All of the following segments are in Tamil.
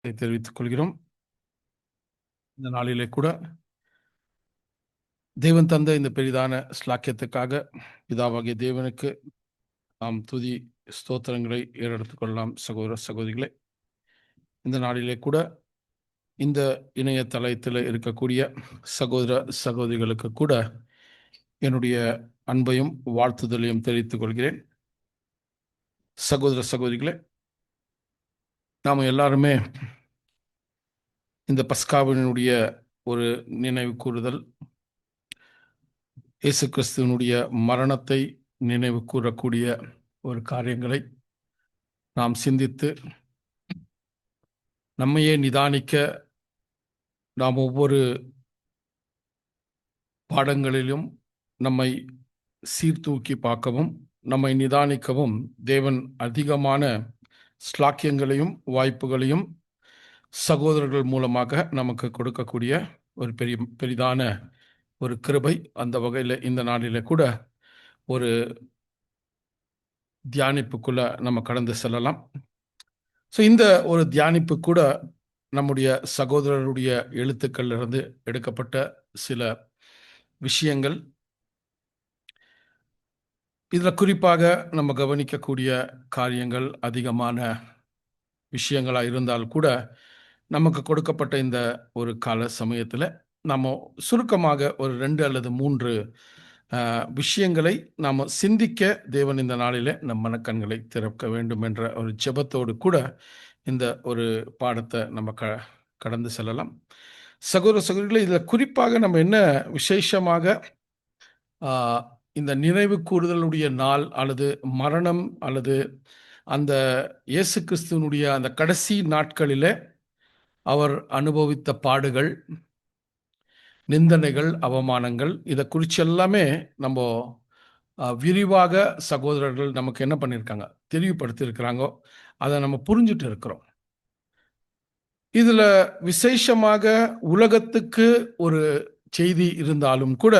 தெரிவித்துக் கொள்கிறோம். இந்த நாளிலே கூட தேவன் தந்த இந்த பெரிதான ஸ்லாக்கியத்துக்காக பிதாவாகிய தேவனுக்கு நாம் துதி ஸ்தோத்திரங்களை ஏறெடுத்துக் கொள்ளலாம். சகோதர சகோதரிகளே, இந்த நாளிலே கூட இந்த இணையதளத்தில் இருக்கக்கூடிய சகோதர சகோதரிகளுக்கு கூட என்னுடைய அன்பையும் வாழ்த்துதலையும் தெரிவித்துக் கொள்கிறேன். சகோதர சகோதரிகளே, நாம் எல்லாருமே இந்த பஸ்காவினுடைய ஒரு நினைவு கூறுதல், இயேசு கிறிஸ்துவனுடைய மரணத்தை நினைவு கூறக்கூடிய ஒரு காரியங்களை நாம் சிந்தித்து நம்மையே நிதானிக்க நாம் ஒவ்வொரு பாடங்களிலும் நம்மை சீர்தூக்கி பார்க்கவும் நம்மை நிதானிக்கவும் தேவன் அதிகமான ஸ்லாக்கியங்களையும் வாய்ப்புகளையும் சகோதரர்கள் மூலமாக நமக்கு கொடுக்கக்கூடிய ஒரு பெரிதான ஒரு கிருபை. அந்த வகையில் இந்த நாளில் கூட ஒரு தியானிப்புக்குள்ள நம்ம கடந்து செல்லலாம். ஸோ இந்த ஒரு தியானிப்பு கூட நம்முடைய சகோதரருடைய எழுத்துக்களிலிருந்து எடுக்கப்பட்ட சில விஷயங்கள். இதில் குறிப்பாக நம்ம கவனிக்கக்கூடிய காரியங்கள் அதிகமான விஷயங்களாக இருந்தால் கூட நமக்கு கொடுக்கப்பட்ட இந்த ஒரு கால சமயத்தில் நம்ம சுருக்கமாக ஒரு 2 அல்லது 3 விஷயங்களை நாம் சிந்திக்க தேவன் இந்த நாளில் நம் மனக்கண்களை திறக்க வேண்டும் என்ற ஒரு ஜெபத்தோடு கூட இந்த ஒரு பாடத்தை நம்ம கடந்து செல்லலாம். சகோதர சகோதரிகளை, இதில் குறிப்பாக நம்ம என்ன விசேஷமாக இந்த நினைவு கூறுதலுடைய நாள் அல்லது மரணம் அல்லது அந்த இயேசு கிறிஸ்துவனுடைய அந்த கடைசி நாட்களில் அவர் அனுபவித்த பாடுகள், நிந்தனைகள், அவமானங்கள், இதை குறித்து எல்லாமே நம்ம விரிவாக சகோதரர்கள் நமக்கு என்ன பண்ணியிருக்காங்க, தெளிவுபடுத்தியிருக்கிறாங்க. அதை நம்ம புரிஞ்சுட்டு இருக்கிறோம். இதில் விசேஷமாக உலகத்துக்கு ஒரு செய்தி இருந்தாலும் கூட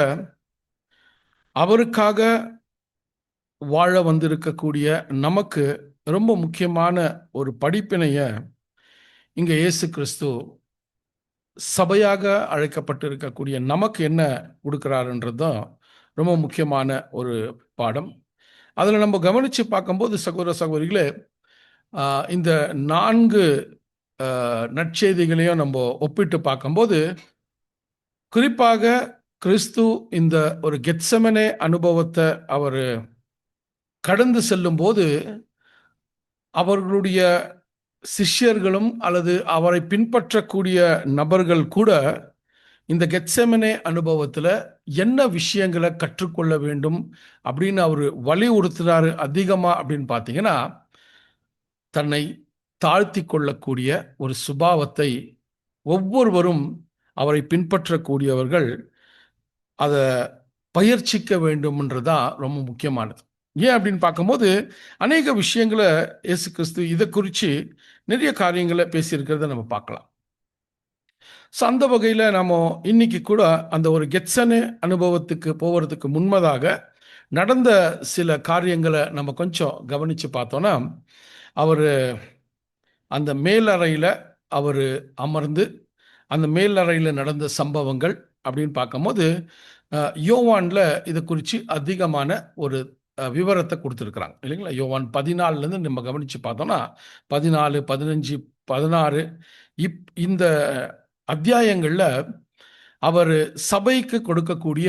அவருக்காக வாழ வந்திருக்கக்கூடிய நமக்கு ரொம்ப முக்கியமான ஒரு படிப்பினைய இங்கே இயேசு கிறிஸ்து சபையாக அழைக்கப்பட்டிருக்கக்கூடிய நமக்கு என்ன கொடுக்கிறாருன்றது தான் ரொம்ப முக்கியமான ஒரு பாடம். அதில் நம்ம கவனித்து பார்க்கும்போது சகோதர சகோதரிகளே, இந்த 4 நற்செய்திகளையும் நம்ம ஒப்பிட்டு பார்க்கும்போது குறிப்பாக கிறிஸ்து இந்த ஒரு கெத்செமனே அனுபவத்தை அவர் கடந்து செல்லும் போது அவர்களுடைய சிஷ்யர்களும் அல்லது அவரை பின்பற்றக்கூடிய நபர்கள் கூட இந்த கெத்செமனே அனுபவத்தில் என்ன விஷயங்களை கற்றுக்கொள்ள வேண்டும் அப்படின்னு அவர் வலியுறுத்துறாரு அதிகமாக அப்படின்னு பார்த்தீங்கன்னா, தன்னை தாழ்த்தி கொள்ளக்கூடிய ஒரு சுபாவத்தை ஒவ்வொருவரும் அவரை பின்பற்றக்கூடியவர்கள் அதை பயிற்சிக்க வேண்டும்ன்றதான் ரொம்ப முக்கியமானது. ஏன் அப்படின்னு பார்க்கும்போது அநேக விஷயங்களை இயேசு கிறிஸ்து இதை குறித்து நிறைய காரியங்களை பேசியிருக்கிறத நம்ம பார்க்கலாம். ஸோ அந்த வகையில் நம்ம இன்னைக்கு கூட அந்த ஒரு கெத்செமனே அனுபவத்துக்கு போகிறதுக்கு முன்பதாக நடந்த சில காரியங்களை நம்ம கொஞ்சம் கவனித்து பார்த்தோன்னா, அவர் அந்த மேலறையில் அவர் அமர்ந்து அந்த மேலறையில் நடந்த சம்பவங்கள் அப்படின்னு பார்க்கும்போது யோவானில் இதை குறித்து அதிகமான ஒரு விவரத்தை கொடுத்துருக்குறாங்க இல்லைங்களா. யோவான் 14லேருந்து நம்ம கவனித்து பார்த்தோன்னா 14, 15, 16 இந்த அத்தியாயங்களில் அவர் சபைக்கு கொடுக்கக்கூடிய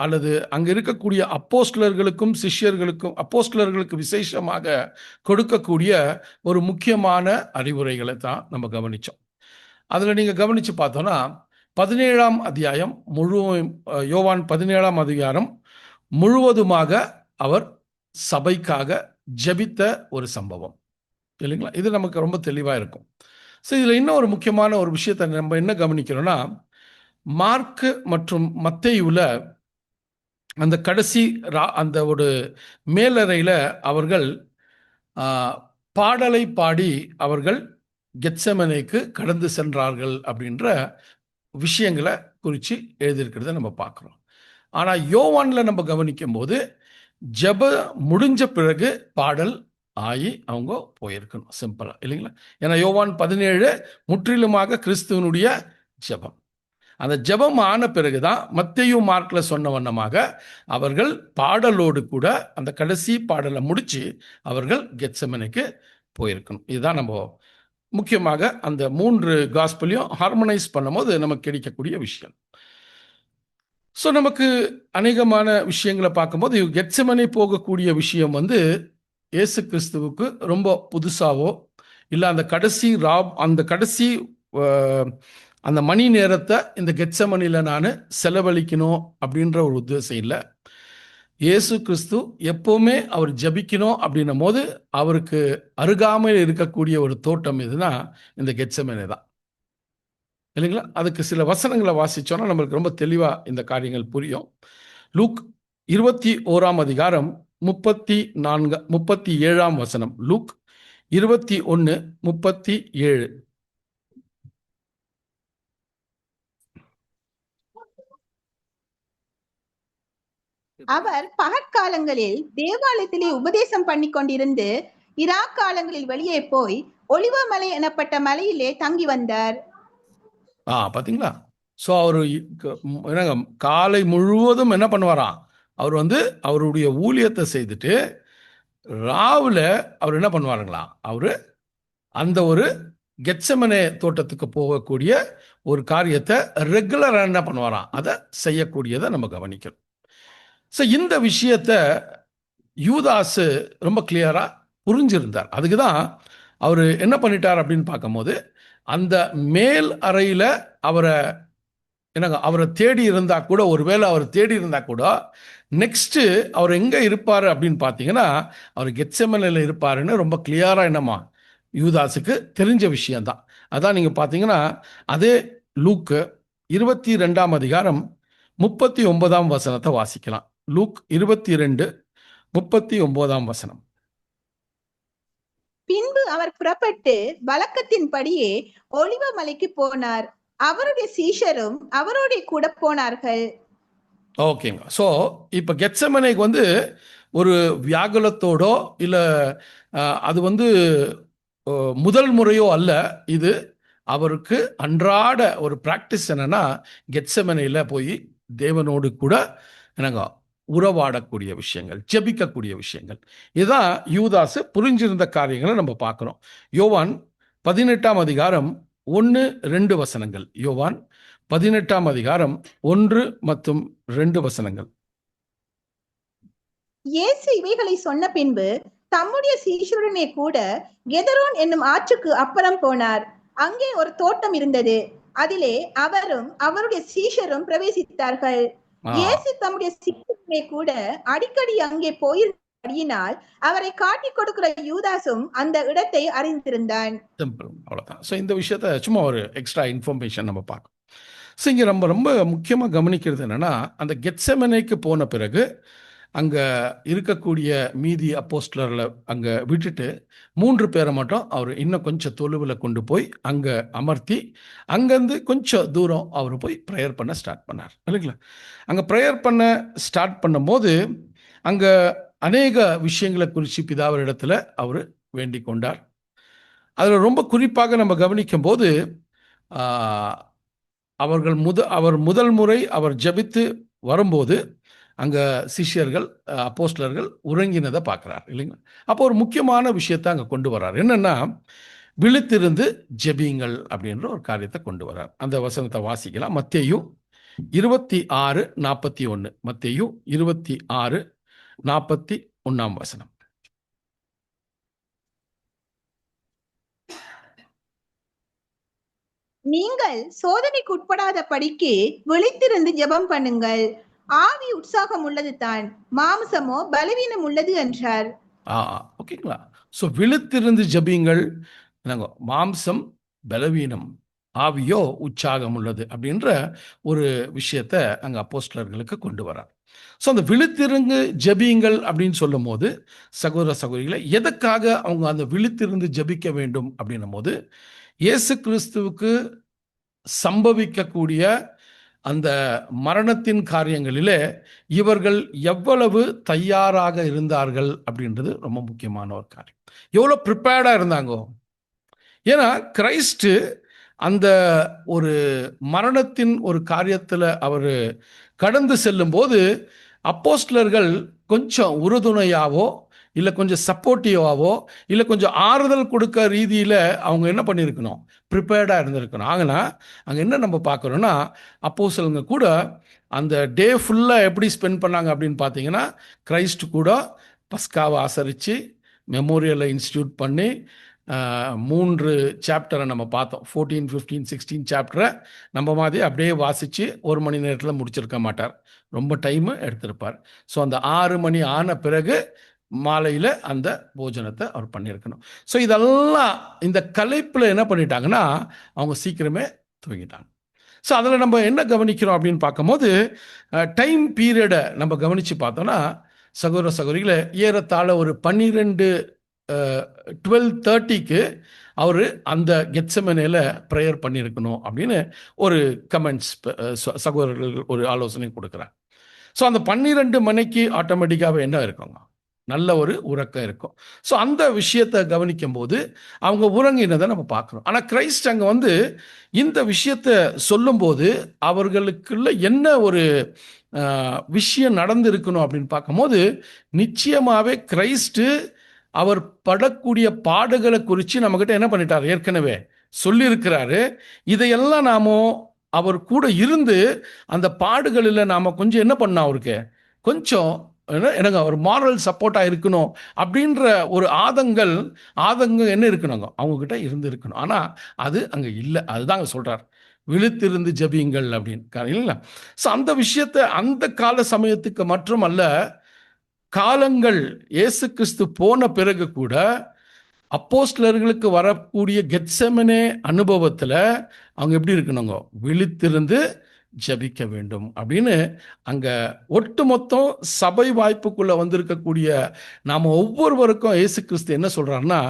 அல்லது அங்கே இருக்கக்கூடிய அப்போஸ்தலர்களுக்கும் சிஷ்யர்களுக்கும் அப்போஸ்தலர்களுக்கு விசேஷமாக கொடுக்கக்கூடிய ஒரு முக்கியமான அறிவுரைகளை தான் நம்ம கவனித்தோம். அதில் நீங்கள் கவனித்து பார்த்தோன்னா 17ஆம் அத்தியாயம் யோவான் 17ஆம் அதிகாரம் முழுவதுமாக அவர் சபைக்காக ஜெபித்த ஒரு சம்பவம் இல்லைங்களா. இது நமக்கு ரொம்ப தெளிவாக இருக்கும். ஸோ இதில் இன்னும் ஒரு முக்கியமான ஒரு விஷயத்தை நம்ம என்ன கவனிக்கிறோன்னா, மார்க்கு மற்றும் மத்தேயுவில் அந்த கடைசி அந்த ஒரு மேலறையில் அவர்கள் பாடலை பாடி அவர்கள் கெத்செமனேக்கு கடந்து சென்றார்கள் அப்படின்ற விஷயங்களை குறித்து எழுதியிருக்கிறத நம்ம பார்க்குறோம். ஆனால் யோவானில் நம்ம கவனிக்கும் போது ஜெப முடிஞ்ச பிறகு பாடல் ஆகி அவங்க போயிருக்கணும். சிம்பிளா இல்லைங்களா? ஏன்னா யோவான் 17 முற்றிலுமாக கிறிஸ்துவனுடைய ஜெபம். அந்த ஜெபம் ஆன பிறகுதான் மத்தேயு மார்க்ல சொன்ன வண்ணமாக அவர்கள் பாடலோடு கூட அந்த கடைசி பாடலை முடிச்சு அவர்கள் கெத்செமனேக்கு போயிருக்கணும். இதுதான் நம்ம முக்கியமாக அந்த 3 காஸ்பலையும் ஹார்மனைஸ் பண்ணும்போது நமக்கு கிடைக்கக்கூடிய விஷயம். ஸோ நமக்கு அநேகமான விஷயங்களை பார்க்கும்போது கெத்செமனே போகக்கூடிய விஷயம் இயேசு கிறிஸ்துவுக்கு ரொம்ப புதுசாவோ இல்லை அந்த கடைசி அந்த மணி நேரத்தை இந்த கெத்செமனியில் நான் செலவழிக்கணும் அப்படின்ற ஒரு உத்தேசம் இல்லை. இயேசு கிறிஸ்து எப்போவுமே அவர் ஜபிக்கணும் அப்படின்னும் போது அவருக்கு அருகாமையில் இருக்கக்கூடிய ஒரு தோட்டம் எதுனா இந்த கெத்செமனே தான் இல்லைங்களா? அதுக்கு சில வசனங்களை வாசிச்சோன்னா நம்மளுக்கு ரொம்ப தெளிவாக இந்த காரியங்கள் புரியும். லூக் 21 37 வசனம். லூக் 21:37. அவர் பகற்காலங்களில் தேவாலயத்திலே உபதேசம் பண்ணி கொண்டிருந்து இராக்காலங்களில் வெளியே போய் ஒலிவ மலை எனப்பட்ட மலையிலே தங்கி வந்தார். பாத்தீங்களா? ஸோ அவர் என்னங்க காலை முழுவதும் என்ன பண்ணுவாராம்? அவர் அவருடைய ஊழியத்தை செய்துட்டு ராவுல அவர் என்ன பண்ணுவாருங்களா? அவரு அந்த ஒரு கெத்செமனே தோட்டத்துக்கு போகக்கூடிய ஒரு காரியத்தை ரெகுலராக என்ன பண்ணுவாராம்? அதை செய்யக்கூடியதை நம்ம கவனிக்கணும். ஸோ இந்த விஷயத்தை யூதாசு ரொம்ப கிளியரா புரிஞ்சிருந்தார். அதுக்கு தான் அவர் என்ன பண்ணிட்டார் அப்படின்னு பார்க்கும்போது அந்த மேல் அறையில் அவரை தேடி இருந்தா கூட, ஒருவேளை அவர் தேடி இருந்தா கூட நெக்ஸ்ட் அவர் எங்க இருப்பாரு அப்படின்னு பார்த்தீங்கன்னா அவர் கெத்செமனேல இருப்பாருன்னு ரொம்ப கிளியரா என்னமா யூதாஸுக்கு தெரிஞ்ச விஷயம்தான். அதான் நீங்க பார்த்தீங்கன்னா அதே லூக் 22 வசனத்தை வாசிக்கலாம். லூக் 22:39. பின்பு அவர் புறப்பட்டு வழக்கத்தின்படியே ஒலிவ மலைக்கு போனார். அவருடைய சீஷரும் அவரோட கூட போனார்கள். ஓகேங்க. ஸோ இப்போ கெத்செமனேக்கு ஒரு வியாகுலத்தோடோ இல்லை அது முதல் முறையோ அல்ல. இது அவருக்கு அன்றாட ஒரு பிராக்டிஸ். என்னன்னா கெத்செமனேல போய் தேவனோடு கூட என்னங்க உறவாடக்கூடிய விஷயங்கள், ஜெபிக்கக்கூடிய விஷயங்கள். இதுதான் யூதாசு புரிஞ்சிருந்த காரியங்களை நம்ம பார்க்கிறோம். யோவான் 18:1-2 வசனங்கள். யோவான் 18:1-2 வசனங்கள். இயேசு இவைகளை சொன்ன பின்பு தம்முடைய சீஷருடனே கூட கெதரோன் என்னும் ஆற்றுக்கு அப்புறம் போனார். அங்கே ஒரு தோட்டம் இருந்தது. அதிலே அவரும் அவருடைய சீஷரும் பிரவேசித்தார்கள். இயேசு தம்முடைய சீஷருடனே கூட அடிக்கடி அங்கே போயிருந்தபடியினால் அவரை காட்டி கொடுக்கிற யூதாசும் அந்த இடத்தை அறிந்திருந்தான். அவ்வளவுதான். ஸோ இந்த விஷயத்த சும்மா ஒரு எக்ஸ்ட்ரா இன்ஃபர்மேஷன் நம்ம பார்க்கணும். ஸோ இங்கே ரொம்ப ரொம்ப முக்கியமாக கவனிக்கிறது என்னன்னா அந்த கெத்செமனேக்கு போன பிறகு அங்கே இருக்கக்கூடிய மீதி அப்போஸ்தலர்களை அங்கே விட்டுட்டு 3 பேரை மட்டும் அவர் இன்னும் கொஞ்சம் தொழுவில் கொண்டு போய் அங்கே அமர்த்தி அங்கேருந்து கொஞ்சம் தூரம் அவர் போய் ப்ரேயர் பண்ண ஸ்டார்ட் பண்ணார் இல்லைங்களா? அங்கே ப்ரேயர் பண்ண ஸ்டார்ட் பண்ணும்போது அங்கே அநேக விஷயங்களை குறித்து பிதாவரிடத்தில் அவர் வேண்டிக் கொண்டார். அதில் ரொம்ப குறிப்பாக நம்ம கவனிக்கும் போது அவர் முதல் முறை அவர் ஜெபித்து வரும்போது அங்கே சிஷ்யர்கள் அப்போஸ்தலர்கள் உறங்கினதை பார்க்குறார் இல்லைங்களா? அப்போ ஒரு முக்கியமான விஷயத்தை அங்கே கொண்டு வர்றார். என்னென்னா விழித்திருந்து ஜெபியுங்கள் அப்படின்ற ஒரு காரியத்தை கொண்டு வர்றார். அந்த வசனத்தை வாசிக்கலாம். மத்தேயு 26:41. மத்தேயு 26:41 வசனம். நீங்கள் சோதனைக்கு உட்படாத படிக்கு விழித்திருந்து ஜெபம் பண்ணுங்கள். ஆவி உற்சாகம் உள்ளது தான், மாம்சமோ பலவீனம் உள்ளது என்றார். ஓகேங்களா? ஸோ விழித்திருந்து ஜெபியுங்கள், மாம்சம் பலவீனம், ஆவியோ உற்சாகம் உள்ளது அப்படின்ற ஒரு விஷயத்தை அங்கே அப்போஸ்தலர்களுக்கு கொண்டு வரார். ஸோ அந்த விழித்திருந்து ஜெபியுங்கள் அப்படின்னு சொல்லும் போது சகோதர சகோதரிகளை எதற்காக அவங்க அந்த விழித்திருந்து ஜெபிக்க வேண்டும் அப்படின்னும் போது இயேசு கிறிஸ்துவுக்கு சம்பவிக்கக்கூடிய அந்த மரணத்தின் காரியங்களிலே இவர்கள் எவ்வளவு தயாராக இருந்தார்கள் அப்படின்றது ரொம்ப முக்கியமான ஒரு காரியம். எவ்வளோ ப்ரிப்பேர்டாக இருந்தாங்கோ. ஏன்னா கிரைஸ்ட் அந்த ஒரு மரணத்தின் ஒரு காரியத்தில் அவர் கடந்து செல்லும்போது அப்போஸ்தலர்கள் கொஞ்சம் உறுதுணையாவோ இல்லை கொஞ்சம் சப்போர்ட்டிவாவோ இல்லை கொஞ்சம் ஆறுதல் கொடுக்க ரீதியில் அவங்க என்ன பண்ணியிருக்கணும், ப்ரிப்பேர்டாக இருந்திருக்கணும். ஆகனா அங்கே என்ன நம்ம பார்க்குறோன்னா, அப்போஸ்தலங்க கூட அந்த டே ஃபுல்லாக எப்படி ஸ்பெண்ட் பண்ணாங்க அப்படின்னு பார்த்தீங்கன்னா, கிரைஸ்ட் கூட பஸ்காவை ஆசரித்து மெமோரியலை இன்ஸ்டியூட் பண்ணி 3 சாப்டரை நம்ம பார்த்தோம். 14, 15, 16 சாப்டரை நம்ம மாதிரி அப்படியே வாசித்து 1 மணி நேரத்தில் முடிச்சிருக்க மாட்டார், ரொம்ப டைமு எடுத்திருப்பார். ஸோ அந்த 6 மணி ஆன பிறகு மாலையில் அந்த போஜனத்தை அவர் பண்ணியிருக்கணும். ஸோ இதெல்லாம் இந்த கலைப்பில் என்ன பண்ணிட்டாங்கன்னா அவங்க சீக்கிரமே தூங்கிட்டாங்க. ஸோ அதில் நம்ம என்ன கவனிக்கிறோம் அப்படின்னு பார்க்கும்போது டைம் பீரியடை நம்ம கவனித்து பார்த்தோன்னா, சகோதர சகோதரிகளை ஏறத்தாழ ஒரு 12:30க்கு அவர் அந்த கெத்செமனேல ப்ரேயர் பண்ணியிருக்கணும் அப்படின்னு ஒரு கமெண்ட்ஸ் சகோதரர்கள் ஒரு ஆலோசனை கொடுக்குறாங்க. ஸோ அந்த 12 மணிக்கு ஆட்டோமேட்டிக்காகவே என்ன இருக்குங்க, நல்ல ஒரு உறக்கம் இருக்கும். ஸோ அந்த விஷயத்தை கவனிக்கும் போது அவங்க உறங்கினதை நம்ம பார்க்குறோம். ஆனால் கிரைஸ்ட் அங்கே வந்து இந்த விஷயத்தை சொல்லும்போது அவர்களுக்குள்ள என்ன ஒரு விஷயம் நடந்திருக்கணும் அப்படின்னு பார்க்கும்போது, நிச்சயமாகவே கிரைஸ்ட்டு அவர் படக்கூடிய பாடுகளை குறித்து நம்மக்கிட்ட என்ன பண்ணிட்டார், ஏற்கனவே சொல்லியிருக்கிறாரு. இதையெல்லாம் நாம் அவர் கூட இருந்து அந்த பாடுகளில் நாம் கொஞ்சம் என்ன பண்ணோம், அவருக்கு கொஞ்சம் எனக்கு ஒரு மாரல் சப்போர்ட்டாக இருக்கணும் அப்படின்ற ஒரு ஆதங்கம் என்ன இருக்கணுங்க, அவங்கக்கிட்ட இருந்து இருக்கணும். ஆனால் அது அங்கே இல்லை. அதுதான் அங்கே சொல்கிறார், விழித்திருந்து ஜெபியுங்கள் அப்படின்னு இல்லைங்களா. ஸோ அந்த விஷயத்தை அந்த கால சமயத்துக்கு மற்றும் அல்ல, காலங்கள் இயேசு கிறிஸ்து போன பிறகு கூட அப்போஸ்தலர்களுக்கு வரக்கூடிய கெத்செமனே அனுபவத்தில் அவங்க எப்படி இருக்கணுங்க, விழித்திருந்து ஜபிக்க வேண்டும் அப்படின்னு அங்கே ஒட்டுமொத்தம் சபை வாய்ப்புக்குள்ளே வந்திருக்கக்கூடிய நாம் ஒவ்வொருவருக்கும் இயேசு கிறிஸ்து என்ன சொல்கிறாருன்னா,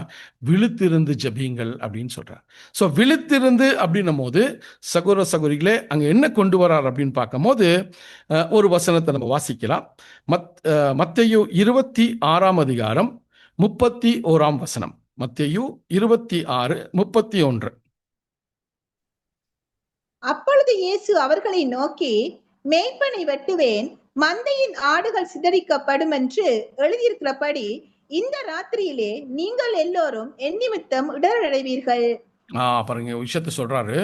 விழித்திருந்து ஜபியுங்கள் அப்படின்னு சொல்கிறார். ஸோ விழித்திருந்து அப்படின்னும் போது சகோதர சகோதரிகளே அங்கே என்ன கொண்டு வரார் அப்படின்னு பார்க்கும்போது ஒரு வசனத்தை நம்ம வாசிக்கலாம். மத்தேயு 26ஆம் அதிகாரம் 31ஆம் வசனம். மத்தேயு 26:31. அப்பொழுது இயேசு அவர்களை நோக்கி, மேய்ப்பனை வெட்டுவேன், மந்தையின் ஆடுகள் சிதறிக்கப்படும் என்று எழுதியிருக்கிறபடி இந்த ராத்திரியிலே நீங்கள் எல்லோரும் என் நிமித்தம் இடரடைவீர்கள். பாருங்க விஷயத்தை சொல்றாரு,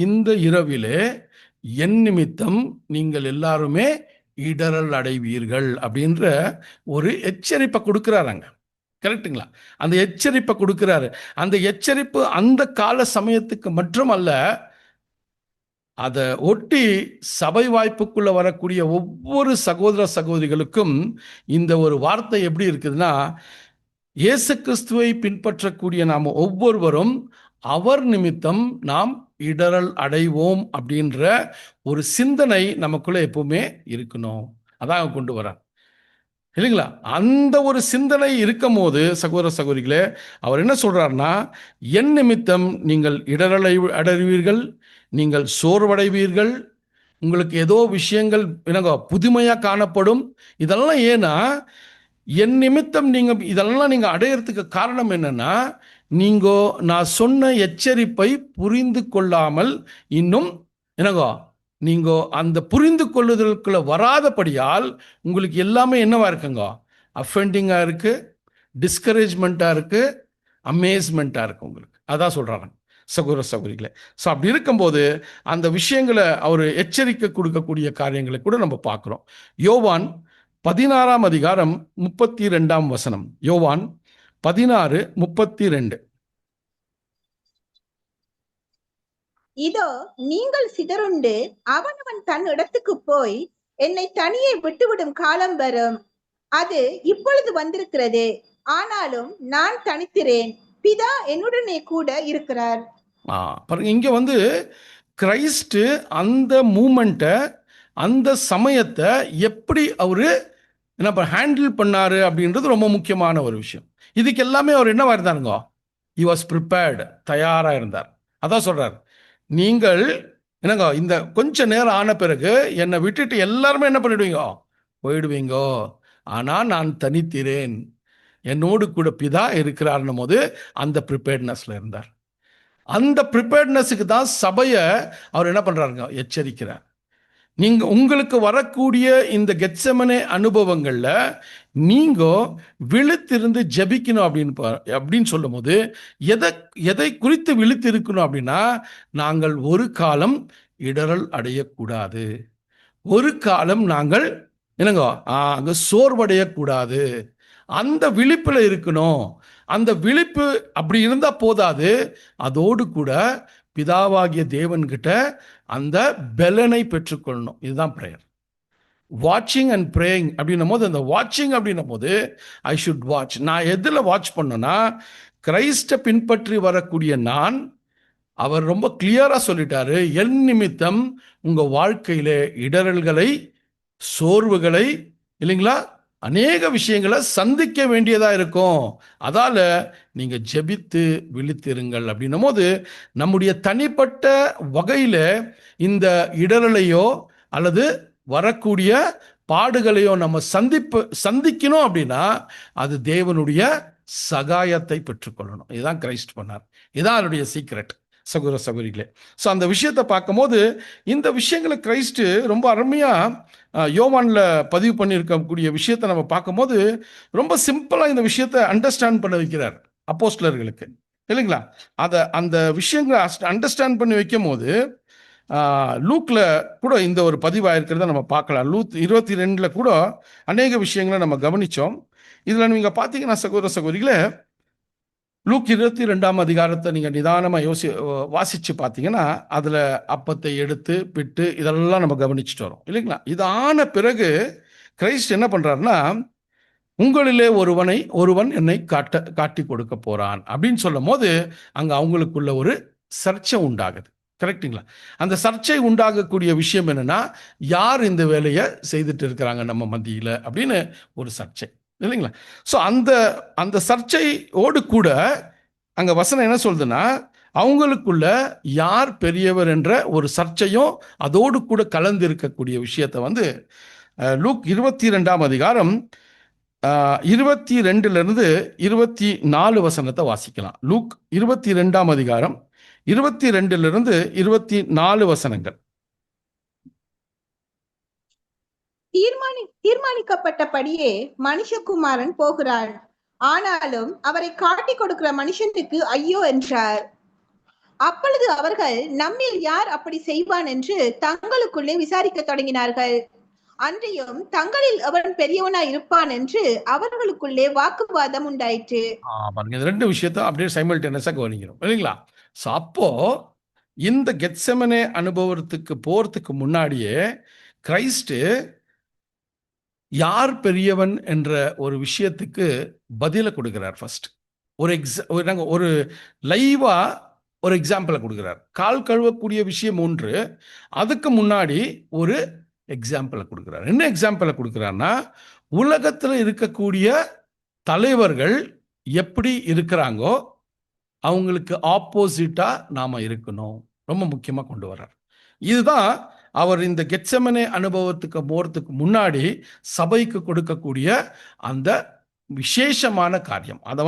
இந்த இரவிலே என் நிமித்தம் நீங்கள் எல்லாருமே இடரல் அடைவீர்கள் அப்படின்ற ஒரு எச்சரிப்பை கொடுக்கிறாராங்க. கரெக்டுங்களா? அந்த எச்சரிப்பை கொடுக்கிறாரு. அந்த எச்சரிப்பு அந்த கால சமயத்துக்கு மட்டுமல்ல, அதை ஒட்டி சபை வாய்ப்புக்குள்ள வரக்கூடிய ஒவ்வொரு சகோதர சகோதரிகளுக்கும் இந்த ஒரு வார்த்தை எப்படி இருக்குதுன்னா, இயேசு கிறிஸ்துவை பின்பற்றக்கூடிய நாம் ஒவ்வொருவரும் அவர் நிமித்தம் நாம் இடரல் அடைவோம் அப்படின்ற ஒரு சிந்தனை நமக்குள்ள எப்பவுமே இருக்கணும். அதான் கொண்டு வர இல்லைங்களா? அந்த ஒரு சிந்தனை இருக்கும் போது சகோதர சகோதரிகளே அவர் என்ன சொல்றாருன்னா, என் நிமித்தம் நீங்கள் இடரலை அடைவீர்கள், நீங்கள் சோர்வடைவீர்கள், உங்களுக்கு ஏதோ விஷயங்கள் என்னங்க புதுமையாக காணப்படும். இதெல்லாம் ஏன்னா என் நிமித்தம் நீங்கள் இதெல்லாம் நீங்கள் அடையிறதுக்கு காரணம் என்னன்னா, நீங்கள் நான் சொன்ன எச்சரிப்பை புரிந்து கொள்ளாமல் இன்னும் என்னங்கோ நீங்கள் அந்த புரிந்து கொள்ளுதலுக்குள்ள வராதபடியால் உங்களுக்கு எல்லாமே என்னவா இருக்குங்க, அஃபெண்டிங்காக இருக்குது, டிஸ்கரேஜ்மெண்ட்டாக இருக்குது, அமேஸ்மெண்ட்டாக இருக்குது உங்களுக்கு. அதான் சொல்கிறாங்க சகோதர சகோதரிகளே. ஸோ அப்படி இருக்கும்போது அந்த விஷயங்களை அவர் எச்சரிக்கை கொடுக்கக்கூடிய காரியங்களை கூட நம்ம பார்க்குறோம். யோவான் 16ஆம் அதிகாரம் 32ஆம் வசனம். யோவான் 16:32. இதோ நீங்கள் சிதறுண்டு அவனவன் தன் இடத்துக்கு போய் என்னை தனியே விட்டுவிடும் காலம் வரும், அது இப்பொழுது வந்திருக்கிறது, ஆனாலும் நான் தனித்திரேன், பிதா என்னுடனே கூட இருக்கிறார். பாருங்க, இங்க வந்து கிரைஸ்ட் அந்த மூமெண்ட்டை அந்த சமயத்தை எப்படி அவரு என்ன ஹேண்டில் பண்ணாரு அப்படின்றது ரொம்ப முக்கியமான ஒரு விஷயம். இதுக்கு எல்லாமே அவர் என்னவா இருந்தாருங்க, he was prepared, தயாராக இருந்தார். அதான் சொல்றார், நீங்கள் என்னங்க இந்த கொஞ்ச நேரம் ஆன பிறகு என்னை விட்டுட்டு எல்லாருமே என்ன பண்ணிடுவீங்க, போயிடுவீங்கோ. ஆனா நான் தனித்திரேன், என்னோடு கூட பிதா இருக்கிறார்னும் போது அந்த ப்ரிப்பேர்ட்னஸ்ல இருந்தார். அந்த ப்ரிப்பேர்ட்னஸுக்கு தான் சபையை அவர் என்ன பண்றாருங்க, எச்சரிக்கிறார். நீங்க உங்களுக்கு வரக்கூடிய இந்த கெத்செமனே அனுபவங்கள்ல நீங்க விழித்திருந்து ஜெபிக்கணும் அப்படின்னு சொல்லும் போது எதை எதை குறித்து விழித்திருக்கணும் அப்படின்னா, நாங்கள் ஒரு காலம் இடறல் அடையக்கூடாது, ஒரு காலம் நாங்கள் என்னங்க அங்க சோர்வடையக்கூடாது, அந்த விழிப்புல இருக்கணும். அந்த விழிப்பு அப்படி இருந்தா போதாது, அதோடு கூட பிதாவாகிய தேவன்கிட்ட அந்த பெலனை பெற்றுக்கொள்ளணும். இதுதான் பிரேயர். வாட்சிங் அண்ட் ப்ரேயிங் அப்படின்னும் போது, அந்த வாட்சிங் அப்படின்னும் போது ஐ ஷுட் வாட்ச். நான் எதில் வாட்ச் பண்ணேன்னா, கிரைஸ்டை பின்பற்றி வரக்கூடிய நான், அவர் ரொம்ப கிளியரா சொல்லிட்டாரு, என் நிமித்தம் உங்க வாழ்க்கையில இடரல்களை, சோர்வுகளை, இல்லைங்களா, அநேக விஷயங்களை சந்திக்க வேண்டியதா இருக்கும். அதால நீங்க ஜெபித்து விழித்திருங்கள் அப்படின்னும் போது, நம்முடைய தனிப்பட்ட வகையில இந்த இடரலையோ அல்லது வரக்கூடிய பாடுகளையோ நம்ம சந்திக்கணும் அப்படின்னா அது தேவனுடைய சகாயத்தை பெற்றுக்கொள்ளணும். இதுதான் கிரைஸ்ட் பண்ணார். இதுதான் அவருடைய சீக்ரெட் சகோதர சகோதரிகளே. ஸோ அந்த விஷயத்தை பார்க்கும்போது இந்த விஷயங்களை கிரைஸ்ட் ரொம்ப அருமையாக யோவானில் பதிவு பண்ணியிருக்கக்கூடிய விஷயத்தை நம்ம பார்க்கும்போது ரொம்ப சிம்பிளாக இந்த விஷயத்தை அண்டர்ஸ்டாண்ட் பண்ண வைக்கிறார் அப்போஸ்தலர்களுக்கு, இல்லைங்களா. அந்த விஷயங்களை அண்டர்ஸ்டாண்ட் பண்ணி வைக்கும் போது லூக்கில் கூட இந்த ஒரு பதிவாயிருக்கிறத நம்ம பார்க்கலாம். லூக் 22 கூட அநேக விஷயங்களை நம்ம கவனித்தோம். இதில் நீங்கள் பார்த்தீங்கன்னா சகோதர சகோதரிகளே, லூக் 22ஆம் அதிகாரத்தை நீங்கள் நிதானமாக வாசித்து பார்த்தீங்கன்னா அதில் அப்பத்தை எடுத்து பிட்டு இதெல்லாம் நம்ம கவனிச்சுட்டு வரோம், இல்லைங்களா. இது ஆன பிறகு கிரைஸ்ட் என்ன பண்ணுறாருன்னா, உங்களிலே ஒருவன் என்னை காட்டி கொடுக்க போறான் அப்படின்னு சொல்லும் போது அங்கே அவங்களுக்குள்ள ஒரு சர்ச்சை உண்டாகுது. கரெக்டுங்களா. அந்த சர்ச்சை உண்டாகக்கூடிய விஷயம் என்னன்னா, யார் இந்த வேலையை செய்துட்டு இருக்கிறாங்க நம்ம மத்தியில் அப்படின்னு ஒரு சர்ச்சை, இல்லைங்களா. ஸோ அந்த சர்ச்சையோடு கூட அங்கே வசனம் என்ன சொல்றதுன்னா, அவங்களுக்குள்ள யார் பெரியவர் என்ற ஒரு சர்ச்சையும் அதோடு கூட கலந்து இருக்கக்கூடிய விஷயத்தை லூக் 22ஆம் அதிகாரம் 22 24 வசனத்தை வாசிக்கலாம். லூக் 22ஆம் அதிகாரம் 22 24 வசனங்கள். தீர்மானிக்கப்பட்டபடியே மனுஷகுமாரன் போகிறார், ஆனாலும் அவரை காட்டி கொடுக்கிற மனுஷனுக்கு ஐயோ என்றார். அப்பொழுது அவர்கள் நம்மில் யார் அப்படி செய்வான் என்று தங்களுக்குள்ளே விசாரிக்க தொடங்கினார்கள். அன்றையும் தங்களில் அவன் பெரியவனாய் இருப்பான் என்று அவர்களுக்குள்ளே வாக்குவாதம் உண்டாயிற்று. இந்த ரெண்டு விஷயத்தை அப்படியே சைமல்டேனியஸா கவனிக்கிறோம், இல்லைங்களா. அப்போ இந்த கெத்செமனே அனுபவத்துக்கு போறதுக்கு முன்னாடியே கிரைஸ்ட் யார் பெரியவன் என்ற ஒரு விஷயத்துக்கு பதிலை கொடுக்கிறார். ஃபர்ஸ்ட் ஒரு லைவா ஒரு எக்ஸாம்பிளை கொடுக்கிறார். கால் கழுவக்கூடிய விஷயம் ஒன்று, அதுக்கு முன்னாடி ஒரு எக்ஸாம்பிளை கொடுக்கிறார். என்ன எக்ஸாம்பிளை கொடுக்கிறார்னா, உலகத்தில் இருக்கக்கூடிய தலைவர்கள் எப்படி இருக்கிறாங்கோ அவங்களுக்கு ஆப்போசிட்டா நாம இருக்கணும், ரொம்ப முக்கியமா கொண்டு வர்றார். இதுதான் அவர் இந்த கெத்செமனே அனுபவத்துக்கு போறதுக்கு முன்னாடி சபைக்கு கொடுக்கக்கூடிய அந்த விசேஷமான காரியம். அதை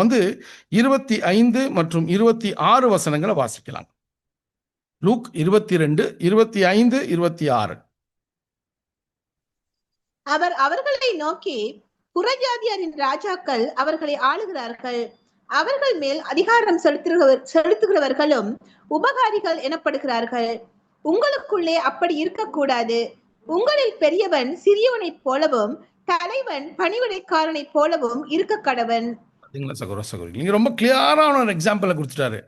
25 மற்றும் 26 வசனங்களை வாசிக்கலாம். லூக் 22 25 26. அவர் அவர்களை நோக்கி, புறஜாதியாரின் ராஜாக்கள் அவர்களை ஆளுகிறார்கள், அவர்கள் மேல் அதிகாரம் செலுத்துகிறவர்களும் உபகாரிகள் எனப்படுகிறார்கள். உங்களுக்குள்ளே அப்படி இருக்கக்கூடாது. உங்களில் பெரியவன் சிறியவனைப் போலவும் தலைவன் பணிவிடைக்காரனைப் போலவும் இருக்க கடவன். சகோதர சகோதரி, நீங்க ரொம்ப கிளியரான ஒரு எக்ஸாம்பிளை கொடுத்துட்டாரு.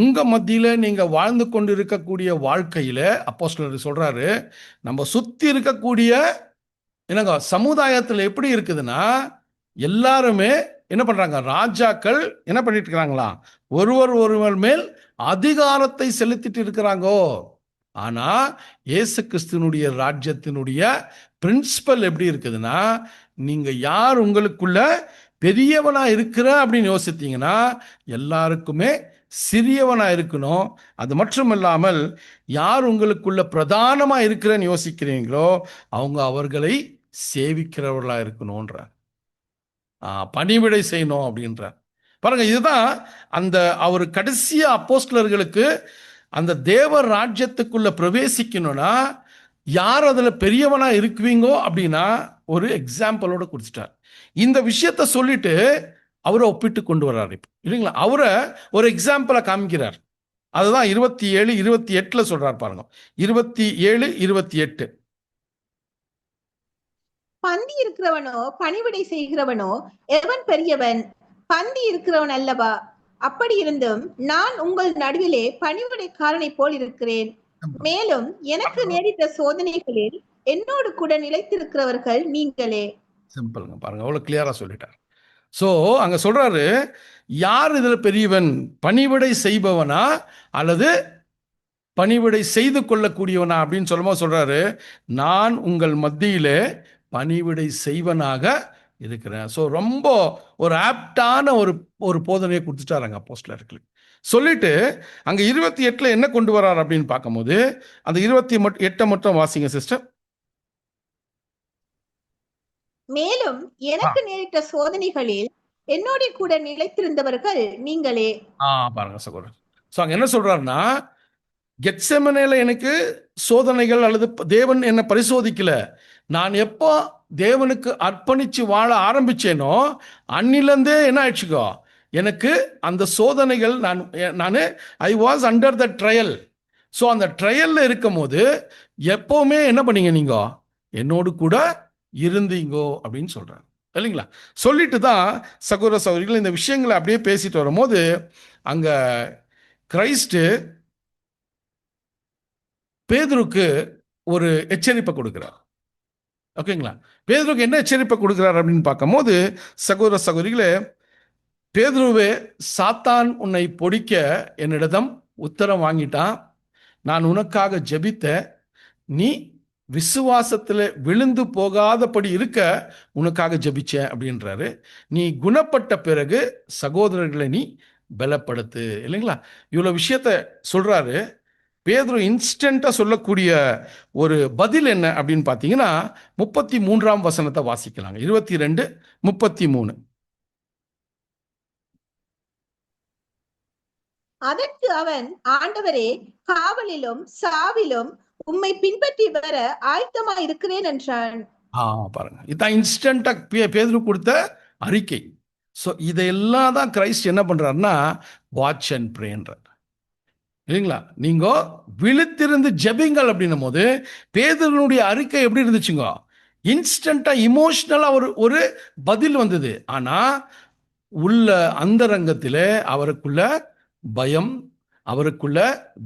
உங்க மத்தியில நீங்க வாழ்ந்து கொண்டு இருக்கக்கூடிய வாழ்க்கையில அப்போஸ்தலர் சொல்றாரு, நம்ம சுத்தி இருக்கக்கூடிய என்னங்க சமுதாயத்தில் எப்படி இருக்குதுன்னா, எல்லாருமே என்ன பண்றாங்க, ராஜாக்கள் என்ன பண்ணிட்டு இருக்கிறாங்களா, ஒருவர் மேல் அதிகாரத்தை செலுத்திட்டு இருக்கிறாங்கோ. ஆனா இயேசு கிறிஸ்துனுடைய ராஜ்யத்தினுடைய பிரின்சிபல் எப்படி இருக்குதுன்னா, நீங்க யார் உங்களுக்குள்ள பெரியவனா இருக்கிற அப்படின்னு யோசித்தீங்கன்னா எல்லாருக்குமே சிறியவனா இருக்கணும். அது மட்டும் இல்லாமல் யார் உங்களுக்குள்ள பிரதானமா இருக்கிறேன்னு யோசிக்கிறீங்களோ அவங்க அவர்களை சேவிக்கிறவர்களா இருக்கணும்ன்ற, பணிவிடை செய்யணும் அப்படின்ற. பாருங்க, இதுதான் அந்த அவர் கடைசியா அப்போஸ்தலர்களுக்கு அந்த தேவ ராஜ்யத்துக்குள்ள பிரவேசிக்கணும்னா யார் அதுல பெரியவனா இருக்குவீங்கோ அப்படின்னா ஒரு எக்ஸாம்பிளோட கொடுத்துட்டார். இந்த விஷயத்த சொல்லிட்டு அவரை ஒப்பிட்டு கொண்டு வர்றாரு இப்போ, இல்லைங்களா? அவரை ஒரு எக்ஸாம்பிளை காமிக்கிறார். அதுதான் 27:28 சொல்றார் பாருங்க. 27:28. பந்தி இருக்கிறவனோ பணிவிடை செய்கிறவனோ எவன் பெரியவன்? பந்தி இருக்கிறவன் அல்லவா? அப்படி இருந்தும் நான் உங்கள் நடுவிலே பணிவிடைக்காரனை போல் இருக்கிறேன். மேலும் எனக்கு நேரிட்ட சோதனைகளில் என்னோடு கூட நிலைத்திருக்கிறவர்கள் நீங்களே. சிம்பிள்ங்க, பாருங்க, அவ்வளவு கிளியரா சொல்லிட்டார். சோ அங்க சொல்றாரு, யார் இதுல பெரியவன்? பணிவிடை செய்பவனா அல்லது பணிவிடை செய்து கொள்ளக்கூடியவனா அப்படின்னு சொல்லும்போது சொல்றாரு, நான் உங்கள் மத்தியிலே பணிவிடை செய்வனாக இருக்கிறேன். ஸோ ரொம்ப ஒரு ஆப்டான ஒரு போதனையை கொடுத்துட்டாருங்க அப்போஸ்தலர்களுக்கு. சொல்லிட்டு அங்க 28 என்ன கொண்டு வர்றார் அப்படின்னு பார்க்கும்போது அந்த 28 மட்டும் வாசிங்க சிஸ்டர். மேலும் எனக்கு நேரிட்ட சோதனைகளில் என்னோட கூட நிலைத்திருந்தவர்கள் நீங்களே. பாருங்க சகோதரர். ஸோ அங்க என்ன சொல்றாருன்னா, கெத்செமனேல எனக்கு சோதனைகள் அல்லது தேவன் என்ன பரிசோதிக்கல. நான் எப்போ தேவனுக்கு அர்ப்பணிச்சு வாழ ஆரம்பிச்சேனோ அன்னிலிருந்தே என்ன ஆயிடுச்சுக்கோ, எனக்கு அந்த சோதனைகள் நான் I was under the trial. So அந்த ட்ரையல்ல இருக்கும் போது எப்பவுமே என்ன பண்ணீங்க, நீங்க என்னோடு கூட இருந்தீங்கோ அப்படின்னு சொல்றாங்க, இல்லைங்களா? சொல்லிட்டு தான் சகோதர சகோதரிகள் இந்த விஷயங்களை அப்படியே பேசிட்டு வரும்போது அங்க கிரைஸ்ட் பேதுருக்கு ஒரு எச்சரிப்பை கொடுக்கிறார். ஓகேங்களா? பேதுருக்கு என்ன எச்சரிப்பை கொடுக்கிறார் அப்படின்னு பார்க்கும்போது சகோதர சகோதரிகளே, பேதுருவே, சாத்தான் உன்னை பொடிக்க என்னிடம் உத்தரம் வாங்கிட்டான். நான் உனக்காக ஜெபித்த, நீ விசுவாசத்தில் விழுந்து போகாதபடி இருக்க உனக்காக ஜெபிச்சேன் அப்படின்றாரு. நீ குணப்பட்ட பிறகு சகோதரர்களை நீ பலப்படுத்து, இல்லைங்களா? இவ்வளோ விஷயத்த சொல்றாரு. பேதுரு இன்ஸ்டன்டா சொல்லக்கூடிய ஒரு பதில் என்ன அப்படின்னு பார்த்தீங்கன்னா 33ஆம் வசனத்தை வாசிக்கலாங்க. 22:33. அதற்கு அவன், ஆண்டவரே, காவலிலும் சாவிலும் உம்மை பின்பற்றி வர ஆயத்தமா இருக்கிறேன் என்றான். பாருங்க, இதான் இன்ஸ்டன்டா பேதுரு கொடுத்த அறிக்கை. ஸோ இதையெல்லாம் தான் கிரைஸ்ட் என்ன பண்றாருன்னா வாட்ச் அண்ட் ப்ரேன்றார், இல்லைங்களா? நீங்க விழித்திருந்து ஜெபிங்கள் அப்படின்னும் போது பேதுருனுடைய அறிக்கை எப்படி இருந்துச்சுங்க? இன்ஸ்டன்டா இமோஷனலா ஒரு பதில் வந்தது. ஆனா உள்ள அந்தரங்கத்திலே அவருக்குள்ள பயம், அவருக்குள்ள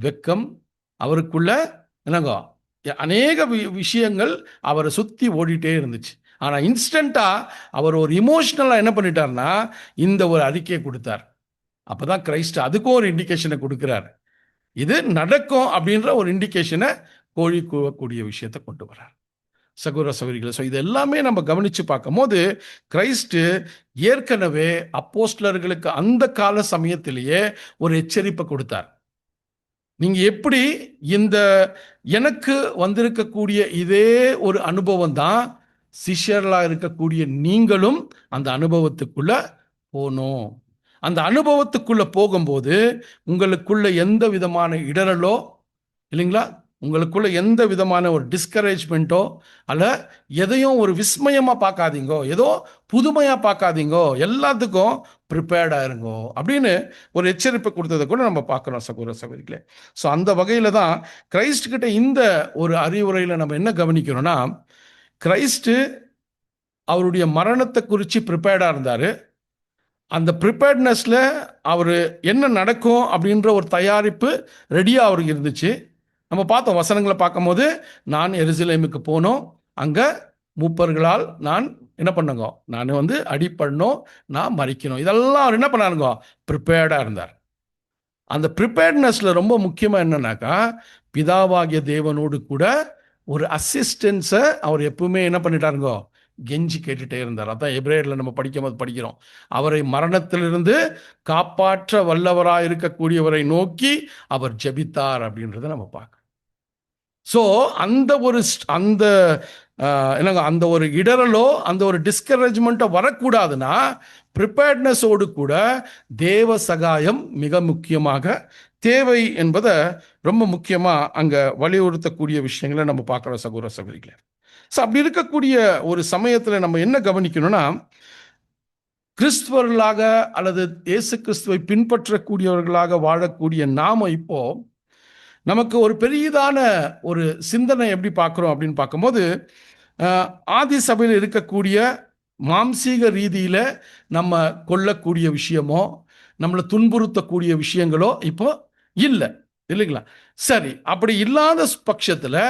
வெக்கம், அவருக்குள்ள என்னங்க அநேக விஷயங்கள் அவரை சுத்தி ஓடிட்டே இருந்துச்சு. ஆனா இன்ஸ்டன்டா அவர் ஒரு இமோஷனலா என்ன பண்ணிட்டார்னா இந்த ஒரு அறிக்கையை கொடுத்தார். அப்பதான் கிரைஸ்ட் அதுக்கும் ஒரு இண்டிகேஷனை கொடுக்கிறார். இது நடக்கும் அப்படின்ற ஒரு இண்டிகேஷனை கோழி கூவக்கூடிய விஷயத்தை கொண்டு வரார். சகோதர சகோதரிகளை, ஸோ இது எல்லாமே நம்ம கவனிச்சு பார்க்கும்போது கிரைஸ்ட் ஏற்கனவே அப்போஸ்தலர்களுக்கு அந்த கால சமயத்திலேயே ஒரு எச்சரிப்பை கொடுத்தார். நீங்க எப்படி இந்த எனக்கு வந்திருக்கக்கூடிய இதே ஒரு அனுபவம் தான் சிஷ்யர்களா இருக்கக்கூடிய நீங்களும் அந்த அனுபவத்துக்குள்ள போகணும். அந்த அனுபவத்துக்குள்ள போகும்போது உங்களுக்குள்ள எந்த விதமான இடரலோ, இல்லைங்களா, உங்களுக்குள்ள எந்த விதமான ஒரு டிஸ்கரேஜ்மெண்ட்டோ அல்ல எதையும் ஒரு விஸ்மயமா பார்க்காதீங்கோ, ஏதோ புதுமையா பார்க்காதீங்கோ, எல்லாத்துக்கும் ப்ரிப்பேர்டா இருங்கோ அப்படின்னு ஒரு எச்சரிப்பை கொடுத்ததை கூட நம்ம பார்க்கிறோம் சகோதர சகோதரிகளே. ஸோ அந்த வகையில தான் கிரைஸ்ட் கிட்ட இந்த ஒரு அறிவுரையில நம்ம என்ன கவனிக்கிறோம்னா, கிரைஸ்ட் அவருடைய மரணத்தை குறித்து ப்ரிப்பேர்டா இருந்தாரு. அந்த ப்ரிப்பேர்ட்னஸ்ல அவர் என்ன நடக்கும் அப்படின்ற ஒரு தயாரிப்பு ரெடியாக அவருக்கு இருந்துச்சு. நம்ம பார்த்தோம் வசனங்களை பார்க்கும்போது, நான் எருசலேமுக்கு போனோம், அங்கே மூப்பர்களால் நான் என்ன பண்ணுங்க, நான் அடிப்படணும், நான் மறிக்கணும், இதெல்லாம் அவர் என்ன பண்ணாருங்க, ப்ரிப்பேர்டாக இருந்தார். அந்த ப்ரிப்பேர்ட்னஸ்ல ரொம்ப முக்கியமாக என்னன்னாக்கா, பிதாவாகிய தேவனோடு கூட ஒரு அசிஸ்டன்ஸை அவர் எப்பவுமே என்ன பண்ணிட்டாருங்கோ, கெஞ்சி கேட்டுட்டே இருந்தார். அதான் எபிரேயர்ல நம்ம படிக்கும்போது படிக்கிறோம், அவரை மரணத்திலிருந்து காப்பாற்ற வல்லவராய் இருக்கக்கூடியவரை நோக்கி அவர் ஜெபித்தார் அப்படின்றத நம்ம பார்க்கணும். ஸோ அந்த ஒரு அந்த என்னங்க அந்த ஒரு இடரலோ அந்த ஒரு டிஸ்கரேஜ்மெண்ட்டோ வரக்கூடாதுன்னா ப்ரிப்பேர்ட்னஸோடு கூட தேவ சகாயம் மிக முக்கியமாக தேவை என்பதை ரொம்ப முக்கியமாக அங்கே வலியுறுத்தக்கூடிய விஷயங்களை நம்ம பார்க்குறோம் சகோதர சகோதரிகளே. ஸோ அப்படி இருக்கக்கூடிய ஒரு சமயத்தில் நம்ம என்ன கவனிக்கணும்னா, கிறிஸ்துவர்களாக அல்லது இயேசு கிறிஸ்துவை பின்பற்றக்கூடியவர்களாக வாழக்கூடிய நாம இப்போ நமக்கு ஒரு பெரியதான ஒரு சிந்தனை எப்படி பார்க்குறோம் அப்படின்னு பார்க்கும்போது, ஆதி சபையில் இருக்கக்கூடிய மாம்சீக ரீதியில் நம்ம கொள்ளக்கூடிய விஷயமோ நம்மளை துன்புறுத்தக்கூடிய விஷயங்களோ இப்போ இல்லை, இல்லைங்களா? சரி, அப்படி இல்லாத பட்சத்தில்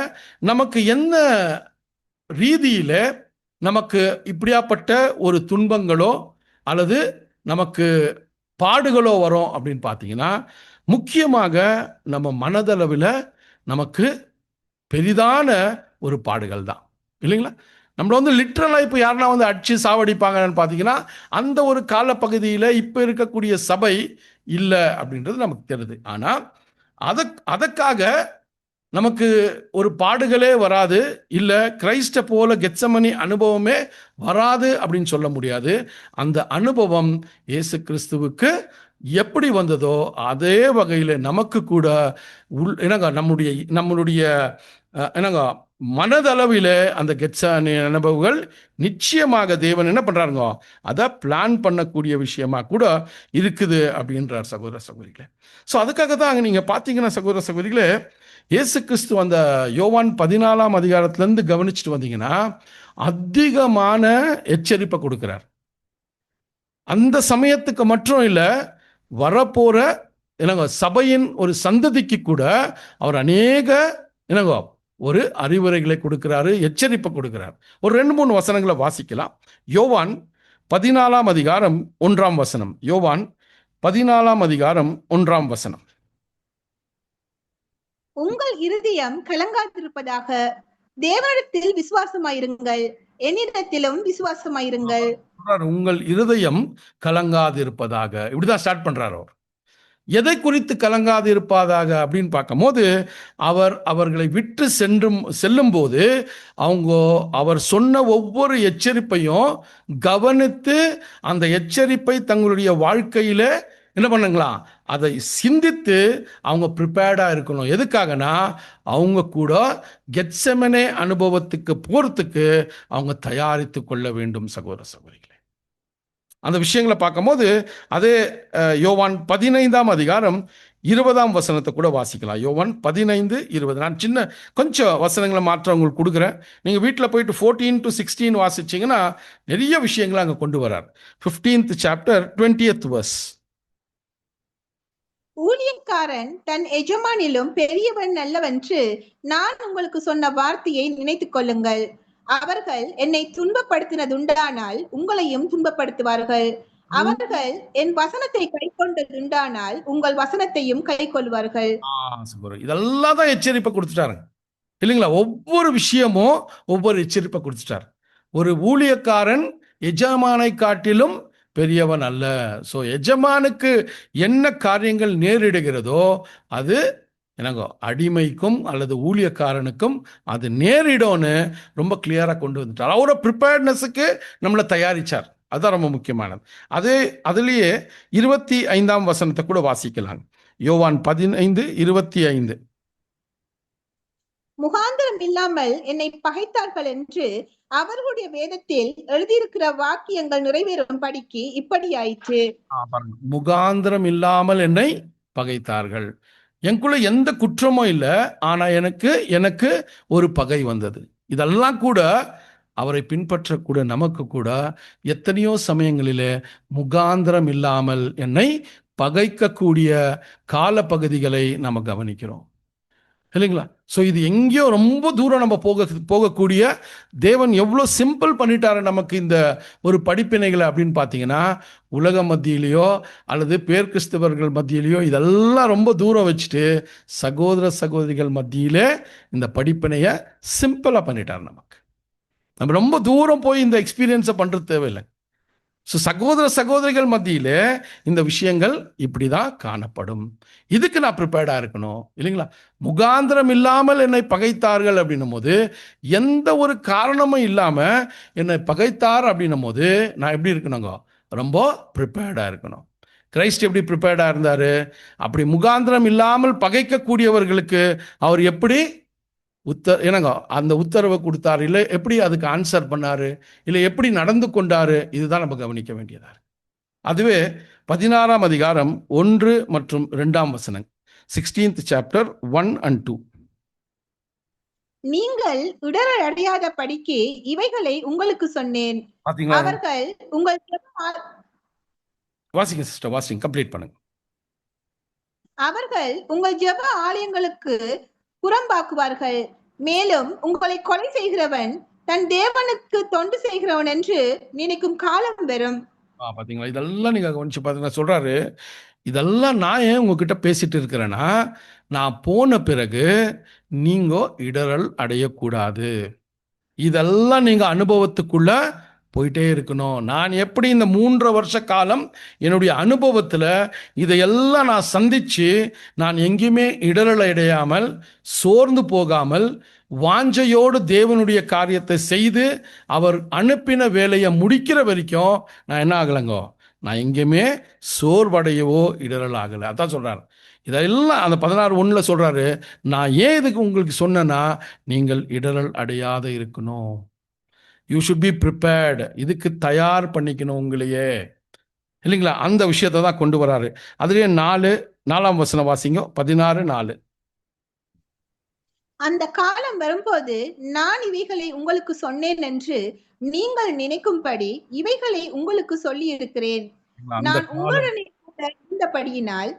நமக்கு என்ன ரீதியில் நமக்கு இப்படியாப்பட்ட ஒரு துன்பங்களோ அல்லது நமக்கு பாடுகளோ வரும் அப்படின்னு பார்த்தீங்கன்னா, முக்கியமாக நம்ம மனதளவில் நமக்கு பெரிதான ஒரு பாடுகள் தான், இல்லைங்களா? நம்மளை லிட்ரலாக இப்போ யாருன்னா அடிச்சு சாவடிப்பாங்கன்னு பார்த்தீங்கன்னா, அந்த ஒரு காலப்பகுதியில் இப்போ இருக்கக்கூடிய சபை இல்லை அப்படின்றது நமக்கு தெரியுது. ஆனால் அதற்காக நமக்கு ஒரு பாடுகளே வராது, இல்லை கிரைஸ்ட போல கெத்சமனி அனுபவமே வராது அப்படின்னு சொல்ல முடியாது. அந்த அனுபவம் இயேசு கிறிஸ்துவுக்கு எப்படி வந்ததோ அதே வகையில் நமக்கு கூட என்னங்க நம்மளுடைய என்னங்க மனதளவில் அந்த கெத்சமனி அனுபவங்கள் நிச்சயமாக தேவன் என்ன பண்றாருங்க, அதை பிளான் பண்ணக்கூடிய விஷயமா கூட இருக்குது அப்படின்றார் சகோதர சகோதரிகளே. ஸோ அதுக்காக தான் நீங்க பார்த்தீங்கன்னா சகோதர சகோதரிகளே, இயேசு கிறிஸ்து அந்த யோவான் 14ஆம் அதிகாரத்திலேருந்து கவனிச்சுட்டு வந்தீங்கன்னா அதிகமான எச்சரிப்பை கொடுக்கிறார். அந்த சமயத்துக்கு மட்டும் இல்லை, வரப்போற என்னங்க சபையின் ஒரு சந்ததிக்கு கூட அவர் அநேக என்னங்க ஒரு அறிவுரைகளை கொடுக்கிறாரு, எச்சரிப்பை கொடுக்கிறார். ஒரு 2-3 வசனங்களை வாசிக்கலாம். யோவான் 14ஆம் அதிகாரம் 1ஆம் வசனம். யோவான் 14ஆம் அதிகாரம் 1ஆம் வசனம். உங்கள் இருதயம் கலங்காதிருப்பதாக, தேவனிடத்தில் விசுவாசமாயிருங்கள், என்னிடத்திலும் விசுவாசமாயிருங்கள். உங்கள் இருதயம் கலங்காதிருப்பதாக, இப்படிதான் ஸ்டார்ட் பண்றாரு அவர். எதை குறித்து கலங்காது இருப்பதாக அப்படின்னு பார்க்கும்போது, அவர்களை விட்டு செல்லும் போது அவர் சொன்ன ஒவ்வொரு எச்சரிப்பையும் கவனித்து அந்த எச்சரிப்பை தங்களுடைய வாழ்க்கையில என்ன பண்ணுங்களாம், அதை சிந்தித்து அவங்க ப்ரிப்பேர்டா இருக்கணும். எதுக்காகனா அவங்க கூட கெத்செமனே அனுபவத்துக்கு போறதுக்கு அவங்க தயாரித்து கொள்ள வேண்டும் சகோதர சகோதரிகளே. அந்த விஷயங்களை பார்க்கும்போது அதே யோவான் 15ஆம் அதிகாரம் 20ஆம் வசனத்தை கூட வாசிக்கலாம். யோவான் 15:20. நான் சின்ன கொஞ்சம் வசனங்களை மாற்ற உங்களுக்கு கொடுக்குறேன். நீங்கள் வீட்டில் போயிட்டு 14 to 16 வாசிச்சிங்கன்னா நிறைய விஷயங்களை அங்கே கொண்டு வரார். 15th chapter 20th verse. ஊழியக்காரன் தன் எஜமானிலும் பெரியவன் அல்லவென்று நான் உங்களுக்கு சொன்ன வார்த்தையை நினைத்துக் கொள்ளுங்கள். அவர்கள் என்னை துன்பப்படுத்தினதுண்டானால் உங்களையும் துன்பப்படுத்துவார்கள். அவர்கள் என் வசனத்தை கை கொண்டதுண்டானால் உங்கள் வசனத்தையும் கை கொள்வார்கள். இதெல்லாம் தான் எச்சரிப்பை கொடுத்துட்டாருங்க, இல்லைங்களா? ஒவ்வொரு விஷயமும் ஒவ்வொரு எச்சரிப்பை கொடுத்துட்டார். ஒரு ஊழியக்காரன் எஜமானை காட்டிலும் பெரியவன் அல்ல. ஸோ எஜமானுக்கு என்ன காரியங்கள் நேரிடுகிறதோ அது என்னங்க அடிமைக்கும் அல்லது ஊழியக்காரனுக்கும் அது நேரிடும்னு ரொம்ப கிளியராக கொண்டு வந்துட்டார். அவரோட ப்ரிப்பேர்ட்னஸுக்கு நம்மளை தயாரிச்சார். அதுதான் ரொம்ப முக்கியமானது. அதுலேயே 25ஆம் வசனத்தை கூட வாசிக்கலாம். யோவான் 15:25. முகாந்திரம் இல்லாமல் என்னை பகைத்தார்கள் என்று அவர்களுடைய வேதத்தில் எழுதியிருக்கிற வாக்கியங்கள் நிறைவேறும் படிக்கு இப்படி ஆயிற்று. முகாந்திரம் இல்லாமல் என்னை பகைத்தார்கள். எனக்குள்ள எந்த குற்றமும் இல்லை, ஆனா எனக்கு ஒரு பகை வந்தது. இதெல்லாம் கூட அவரை பின்பற்றக்கூட நமக்கு கூட எத்தனையோ சமயங்களிலே முகாந்திரம் இல்லாமல் என்னை பகைக்கக்கூடிய காலப்பகுதிகளை நம்ம கவனிக்கிறோம், இல்லைங்களா? ஸோ இது எங்கேயோ ரொம்ப தூரம் நம்ம போகக்கூடிய தேவன் எவ்வளோ சிம்பிள் பண்ணிட்டாரு நமக்கு இந்த ஒரு படிப்பினைகளை அப்படின்னு பார்த்தீங்கன்னா, உலக மத்தியிலையோ அல்லது பேர் கிறிஸ்தவர்கள் மத்தியிலையோ இதெல்லாம் ரொம்ப தூரம் வச்சுட்டு சகோதர சகோதரிகள் மத்தியிலே இந்த படிப்பினையை சிம்பிளாக பண்ணிட்டார் நமக்கு. நம்ம ரொம்ப தூரம் போய் இந்த எக்ஸ்பீரியன்ஸை பண்ணுறது தேவையில்லை. ஸோ சகோதர சகோதரிகள் மத்தியில் இந்த விஷயங்கள் இப்படி தான் காணப்படும். இதுக்கு நான் ப்ரிப்பேர்டாக இருக்கணும் இல்லைங்களா? முகாந்திரம் இல்லாமல் என்னை பகைத்தார்கள் அப்படின்னும் போது, எந்த ஒரு காரணமும் இல்லாமல் என்னை பகைத்தார் அப்படின்னும் போது நான் எப்படி இருக்கணுங்க? ரொம்ப ப்ரிப்பேர்டாக இருக்கணும். கிரைஸ்ட் எப்படி ப்ரிப்பேர்டாக இருந்தார்? அப்படி முகாந்திரம் இல்லாமல் பகைக்கக்கூடியவர்களுக்கு அவர் எப்படி என்னங்க அந்த உத்தரவை கொடுத்தாரு, இல்லை எப்படி அதுக்கு ஆன்சர் பண்ணாரு, இல்லை எப்படி நடந்து கொண்டாரு, இதுதான் நம்ம கவனிக்க வேண்டியதா இருக்கு. அதுவே 16ஆம் அதிகாரம் 1 மற்றும் 2ஆம் வசனம், 16th chapter 1 and 2. நீங்கள் இடரல் அடையாத படிக்கு இவைகளை உங்களுக்கு சொன்னேன். பாத்தீங்களா? அவர்கள் உங்கள் வாசிங்க சிஸ்டர், வாசிங்க, கம்ப்ளீட் பண்ணுங்க. அவர்கள் உங்கள் ஜெப ஆலயங்களுக்கு புறம்பாக்குவார்கள். மேலும் உங்களை கொலை செய்கிறவன் தன் தேவனுக்கு தொண்டு செய்கிறவன் என்று நினைக்கும் காலம் வரும். பாத்தீங்களா? இதெல்லாம் நீங்க கவனிச்சு பாத்தீங்கன்னா சொல்றாரு, இதெல்லாம் நான் ஏன் உங்ககிட்ட பேசிட்டு இருக்கிறேன்னா, நான் போன பிறகு நீங்க இடரல் அடையக்கூடாது. இதெல்லாம் நீங்க அனுபவத்துக்குள்ள போயிட்டே இருக்கணும். நான் எப்படி இந்த 3 வருஷ காலம் என்னுடைய அனுபவத்தில் இதையெல்லாம் நான் சந்திச்சு, நான் எங்கேயுமே இடரல் அடையாமல் சோர்ந்து போகாமல் வாஞ்சையோடு தேவனுடைய காரியத்தை செய்து அவர் அனுப்பின வேலையை முடிக்கிற வரைக்கும் நான் என்ன ஆகலைங்கோ, நான் எங்கேயுமே சோர்வடையவோ இடரல் ஆகலை. அதான் சொல்றாரு. இதெல்லாம் அந்த 16:1 சொல்றாரு, நான் ஏன் இதுக்கு உங்களுக்கு சொன்னேன்னா, நீங்கள் இடரல் அடையாத இருக்கணும். You should be prepared. இதுக்கு தயார் பண்ணிக்கணும் உங்களையே, இல்லைங்களா? அந்த விஷயத்தை தான் கொண்டு வராரு. அதுலேயே 4ஆம் வசனம் வாசிங்க, 16:4. அந்த காலம் வரும்போது நான் இவைகளை உங்களுக்கு சொன்னேன் என்று நீங்கள் நினைக்கும்படி இவைகளை உங்களுக்கு சொல்லி இருக்கிறேன். நான் உங்களுடன் இருந்தபடியினால்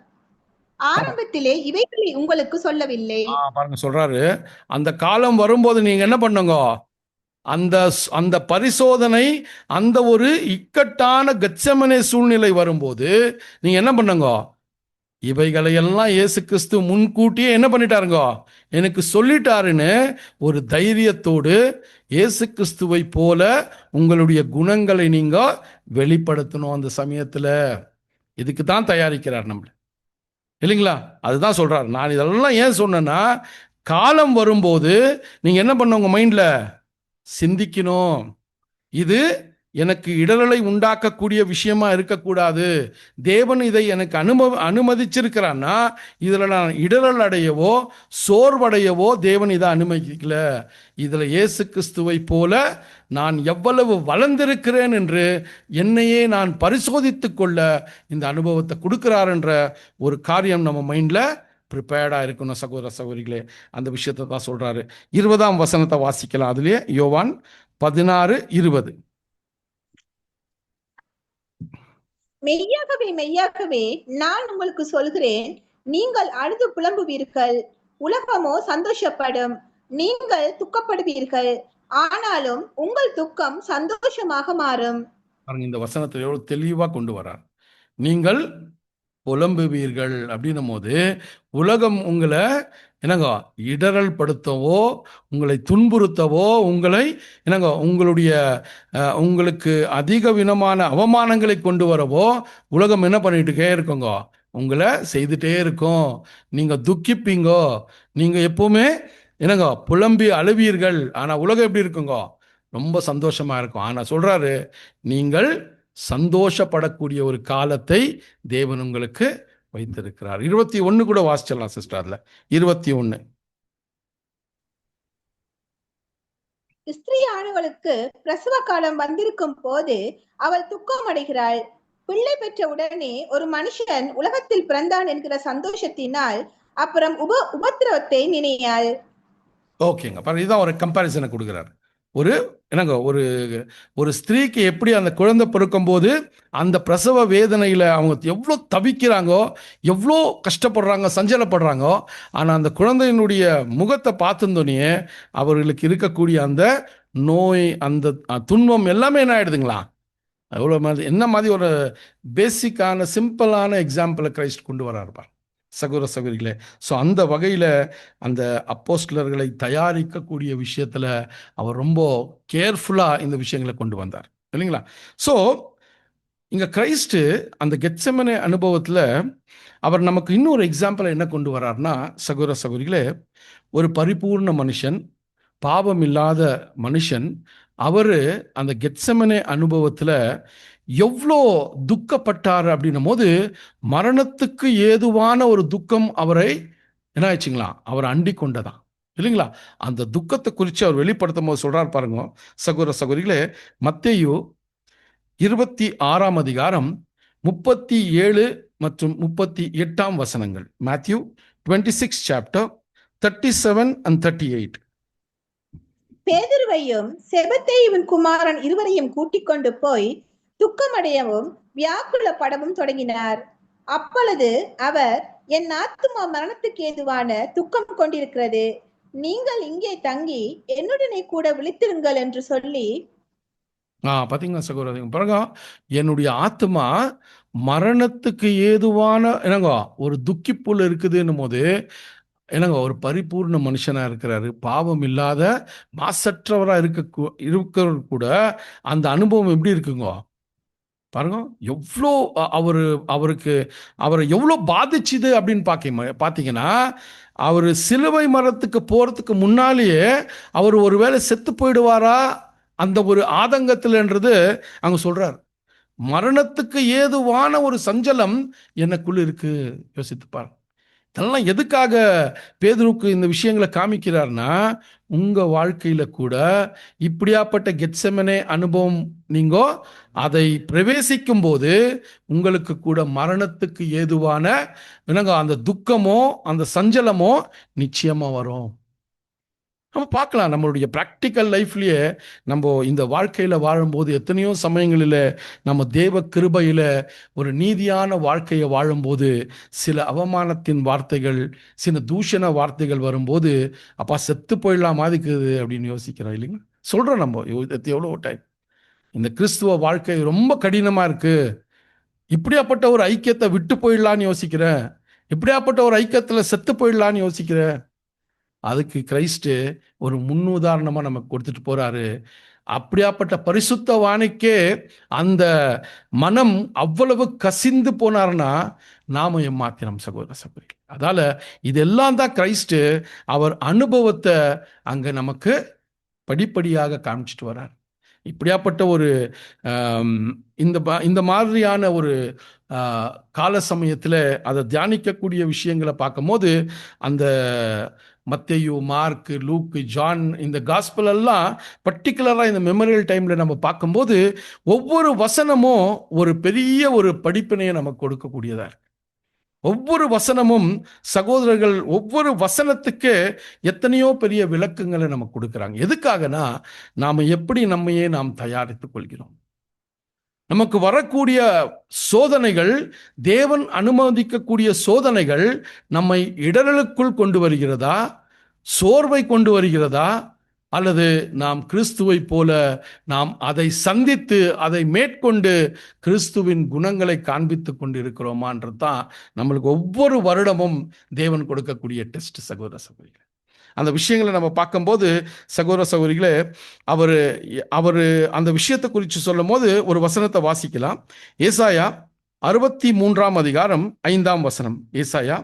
ஆரம்பத்திலே இவைகளை உங்களுக்கு சொல்லவில்லை. பாருங்க சொல்றாரு, அந்த காலம் வரும்போது நீங்க என்ன பண்ணுங்க, அந்த அந்த பரிசோதனை, அந்த ஒரு இக்கட்டான கெத்செமனே சூழ்நிலை வரும்போது நீங்க என்ன பண்ணுங்க, இவைகளையெல்லாம் இயேசு கிறிஸ்து முன்கூட்டியே என்ன பண்ணிட்டாருங்க, எனக்கு சொல்லிட்டாருன்னு ஒரு தைரியத்தோடு இயேசு கிறிஸ்துவை போல உங்களுடைய குணங்களை நீங்க வெளிப்படுத்தணும். அந்த சமயத்தில் இதுக்கு தான் தயாரிக்கிறார் நம்மள, இல்லைங்களா? அதுதான் சொல்றாரு. நான் இதெல்லாம் ஏன் சொன்னேன்னா, காலம் வரும்போது நீங்க என்ன பண்ண உங்க மைண்ட்ல சிந்திக்கணும், இது எனக்கு இடரலை உண்டாக்கக்கூடிய விஷயமா இருக்கக்கூடாது. தேவன் இதை எனக்கு அனுமதிச்சிருக்கிறான்னா இதுல நான் இடரல் அடையவோ சோர்வடையவோ தேவன் இதை அனுமதிக்கல. இதுல இயேசு கிறிஸ்துவை போல நான் எவ்வளவு வளர்ந்திருக்கிறேன் என்று என்னையே நான் பரிசோதித்துக் கொள்ள இந்த அனுபவத்தை கொடுக்கிறார் என்ற ஒரு காரியம் நம்ம மைண்ட்ல ப்ரிப்பேர்டா இருக்கணும். சகோதர சகோதரிகளே, அந்த விஷயத்தை தான் சொல்றாரு. 20ஆம் வசனத்தை வாசிக்கலாம். அதுலயே யோவான் 16:20. மெய்யாகவே மெய்யாகவே நான் உங்களுக்கு சொல்கிறேன், நீங்கள் அழுது புலம்புவீர்கள், உலகமோ சந்தோஷப்படும். நீங்கள் துக்கப்படுவீர்கள், ஆனாலும் உங்கள் துக்கம் சந்தோஷமாக மாறும். இந்த வசனத்தை எவ்வளவு தெளிவா கொண்டு வரார். நீங்கள் புலம்புவீர்கள் அப்படின்னும் போது உலகம் உங்களை என்னங்க இடரல் படுத்தவோ உங்களை துன்புறுத்தவோ உங்களை என்னங்க உங்களுக்கு அதிக விதமான அவமானங்களை கொண்டு வரவோ உலகம் என்ன பண்ணிட்டுக்கே இருக்குங்க, உங்களை செய்துட்டே இருக்கும். நீங்க துக்கிப்பீங்கோ, நீங்க எப்பவுமே என்னங்க புலம்பி அழுவீர்கள். ஆனா உலகம் எப்படி இருக்குங்க, ரொம்ப சந்தோஷமா இருக்கும். ஆனா சொல்றாரு, நீங்கள் சந்தோஷப்படக்கூடிய ஒரு காலத்தை தேவன் உங்களுக்கு வைத்திருக்கிறார். 21 கூட வாசிச்சிடலாம் சிஸ்டர்ல. 21. ஸ்திரீயானவளுக்கு பிரசவ காலம் வந்திருக்கும் போது அவள் துக்கம் அடைகிறாள். பிள்ளை பெற்ற உடனே ஒரு மனுஷன் உலகத்தில் பிறந்தான் என்கிற சந்தோஷத்தினால் அப்புறம் உபத்திரவத்தை நினையாள். ஓகேங்க, இதுதான் ஒரு கம்பாரிசனை கொடுக்கிறார். ஒரு என்னங்க ஒரு ஸ்திரீக்கு எப்படி அந்த குழந்தை பிறக்கும் போது அந்த பிரசவ வேதனையில் அவங்க எவ்வளோ தவிக்கிறாங்கோ, எவ்வளோ கஷ்டப்படுறாங்க, சஞ்சலப்படுறாங்கோ. ஆனால் அந்த குழந்தையினுடைய முகத்தை பார்த்துருந்தோன்னே அவர்களுக்கு இருக்கக்கூடிய அந்த நோய், அந்த துன்பம் எல்லாமே என்ன ஆயிடுதுங்களா? எவ்வளோ மாதிரி என்ன மாதிரி ஒரு பேசிக்கான சிம்பிளான எக்ஸாம்பிளை கிரைஸ்ட் கொண்டு வராருப்பா. சகோதர சகோதரிகளே. ஸோ அந்த வகையில் அந்த அப்போஸ்தலர்களை தயாரிக்கக்கூடிய விஷயத்தில் அவர் ரொம்ப கேர்ஃபுல்லாக இந்த விஷயங்களை கொண்டு வந்தார் இல்லைங்களா? ஸோ இங்கே கிரைஸ்ட்டு அந்த கெத்செமனே அனுபவத்தில் அவர் நமக்கு இன்னொரு எக்ஸாம்பிளை என்ன கொண்டு வர்றார்னா, சகோதர சகோதரிகளே, ஒரு பரிபூர்ண மனுஷன், பாவம் இல்லாத மனுஷன், அவர் அந்த கெத்செமனே அனுபவத்தில் எவ்வளோ துக்கப்பட்டார் அப்படின்னும் போது, மரணத்துக்கு ஏதுவான ஒரு துக்கம் அவரை என்ன ஆயிடுச்சுங்களா, அவர் அண்டி கொண்டதான் இல்லைங்களா? அந்த துக்கத்தை குறித்து அவர் வெளிப்படுத்தும் போது சொல்றார் பாருங்க சகோதர சகோதரிகளே, மத்தேயு 26ஆம் அதிகாரம் 37 மற்றும் 38ஆம் வசனங்கள். Matthew 26 chapter 37 and 38. பேதுருவையும் செபத்தேயுவின் குமாரன் இருவரையும் கூட்டிக் கொண்டு போய் துக்கமடையவும் வியாக்குலப்படவும் தொடங்கினார். அப்பொழுது அவர், என் ஆத்துமா மரணத்துக்கு ஏதுவான துக்கம் கொண்டிருக்கிறது, நீங்கள் இங்கே தங்கி என்னுடனே கூட விழித்திருங்கள் என்று சொல்லி, பார்த்தீங்களா சகோதரன், பிறகு என்னுடைய ஆத்மா மரணத்துக்கு ஏதுவான என்னங்க ஒரு துக்கிப்புல இருக்குதுன்னும் போது, என்னங்க ஒரு பரிபூர்ண மனுஷனா இருக்கிறாரு, பாவம் இல்லாத மாசற்றவராக இருக்கிறவர் கூட அந்த அனுபவம் எப்படி இருக்குங்க பாருங்க. எவ்வளோ அவரை எவ்வளோ பாதிச்சுது அப்படின்னு பார்த்தீங்கன்னா, அவர் சிலுவை மரத்துக்கு போறதுக்கு முன்னாலேயே அவர் ஒருவேளை செத்து போயிடுவாரா அந்த ஒரு ஆதங்கத்தில்ன்றது அங்க சொல்றார். மரணத்துக்கு ஏதுவான ஒரு சஞ்சலம் எனக்குள்ள இருக்கு. யோசித்துப்பார். இதெல்லாம் எதுக்காக பேதுருக்கு இந்த விஷயங்களை காமிக்கிறார்னா, உங்க வாழ்க்கையில கூட இப்படியாப்பட்ட கெத்செமனே அனுபவம் நீங்க அதை பிரவேசிக்கும் போது உங்களுக்கு கூட மரணத்துக்கு ஏதுவான என்னங்க அந்த துக்கமோ அந்த சஞ்சலமோ நிச்சயமா வரும். நம்ம பார்க்கலாம், நம்மளுடைய ப்ராக்டிக்கல் லைஃப்லேயே நம்ம இந்த வாழ்க்கையில் வாழும்போது எத்தனையோ சமயங்களில் நம்ம தேவ கிருபையில் ஒரு நீதியான வாழ்க்கையை வாழும்போது சில அவமானத்தின் வார்த்தைகள், சில தூஷண வார்த்தைகள் வரும்போது, அப்பா செத்து போயிடலாம் மாதிரிக்குது அப்படின்னு யோசிக்கிறோம் இல்லைங்களா? சொல்கிறோம் நம்ம எவ்வளோ டைம் இந்த கிறிஸ்துவ வாழ்க்கை ரொம்ப கடினமாக இருக்குது, இப்படியாப்பட்ட ஒரு ஐக்கியத்தை விட்டு போயிடலான்னு யோசிக்கிறேன், இப்படியாப்பட்ட ஒரு ஐக்கியத்தில் செத்து போயிடலான்னு யோசிக்கிறேன். அதுக்கு கிரைஸ்ட் ஒரு முன்னுதாரணமா நமக்கு கொடுத்துட்டு போறாரு. அப்படியாப்பட்ட பரிசுத்தவானுக்கே அந்த மனம் அவ்வளவு கசிந்து போனார்னா நாம ஏமாத்தினோம் சகோதர சகோதரி. அதால இதெல்லாம் தான் கிரைஸ்ட் அவர் அனுபவத்தை அங்க நமக்கு படிப்படியாக காமிச்சிட்டு வர்றார். இப்படியாப்பட்ட ஒரு இந்த மாதிரியான ஒரு கால சமயத்தில் அதை தியானிக்கக்கூடிய விஷயங்களை பார்க்கும்போது, அந்த மத்தேயு, மார்க், லூக், ஜான் இந்த காஸ்பல் எல்லாம் பர்டிகுலராக இந்த மெமோரியல் டைமில் நம்ம பார்க்கும்போது ஒவ்வொரு வசனமும் ஒரு பெரிய ஒரு படிப்பினையை நமக்கு கொடுக்கக்கூடியதாக இருக்கு. ஒவ்வொரு வசனமும் சகோதரர்கள் ஒவ்வொரு வசனத்துக்கு எத்தனையோ பெரிய விளக்கங்களை நமக்கு கொடுக்குறாங்க. எதுக்காகனா நாம் எப்படி நம்மையே நாம் தயாரித்துக் கொள்கிறோம். நமக்கு வரக்கூடிய சோதனைகள், தேவன் அனுமதிக்கக்கூடிய சோதனைகள் நம்மை இடரலுக்குள் கொண்டு வருகிறதா, சோர்வை கொண்டு வருகிறதா, அல்லது நாம் கிறிஸ்துவை போல நாம் அதை சந்தித்து அதை மேற்கொண்டு கிறிஸ்துவின் குணங்களை காண்பித்து கொண்டு இருக்கிறோமான்றது தான் நம்மளுக்கு ஒவ்வொரு வருடமும் தேவன் கொடுக்கக்கூடிய டெஸ்ட் சகோதர சகோதரிகள். அந்த விஷயங்களை நம்ம பார்க்கும்போது சகோதர சகோதரிகளே, அவர் அந்த விஷயத்தை குறித்து சொல்லும் போது ஒரு வசனத்தை வாசிக்கலாம். ஏசாயா 63ஆம் அதிகாரம் 5ஆம் வசனம். ஏசாயா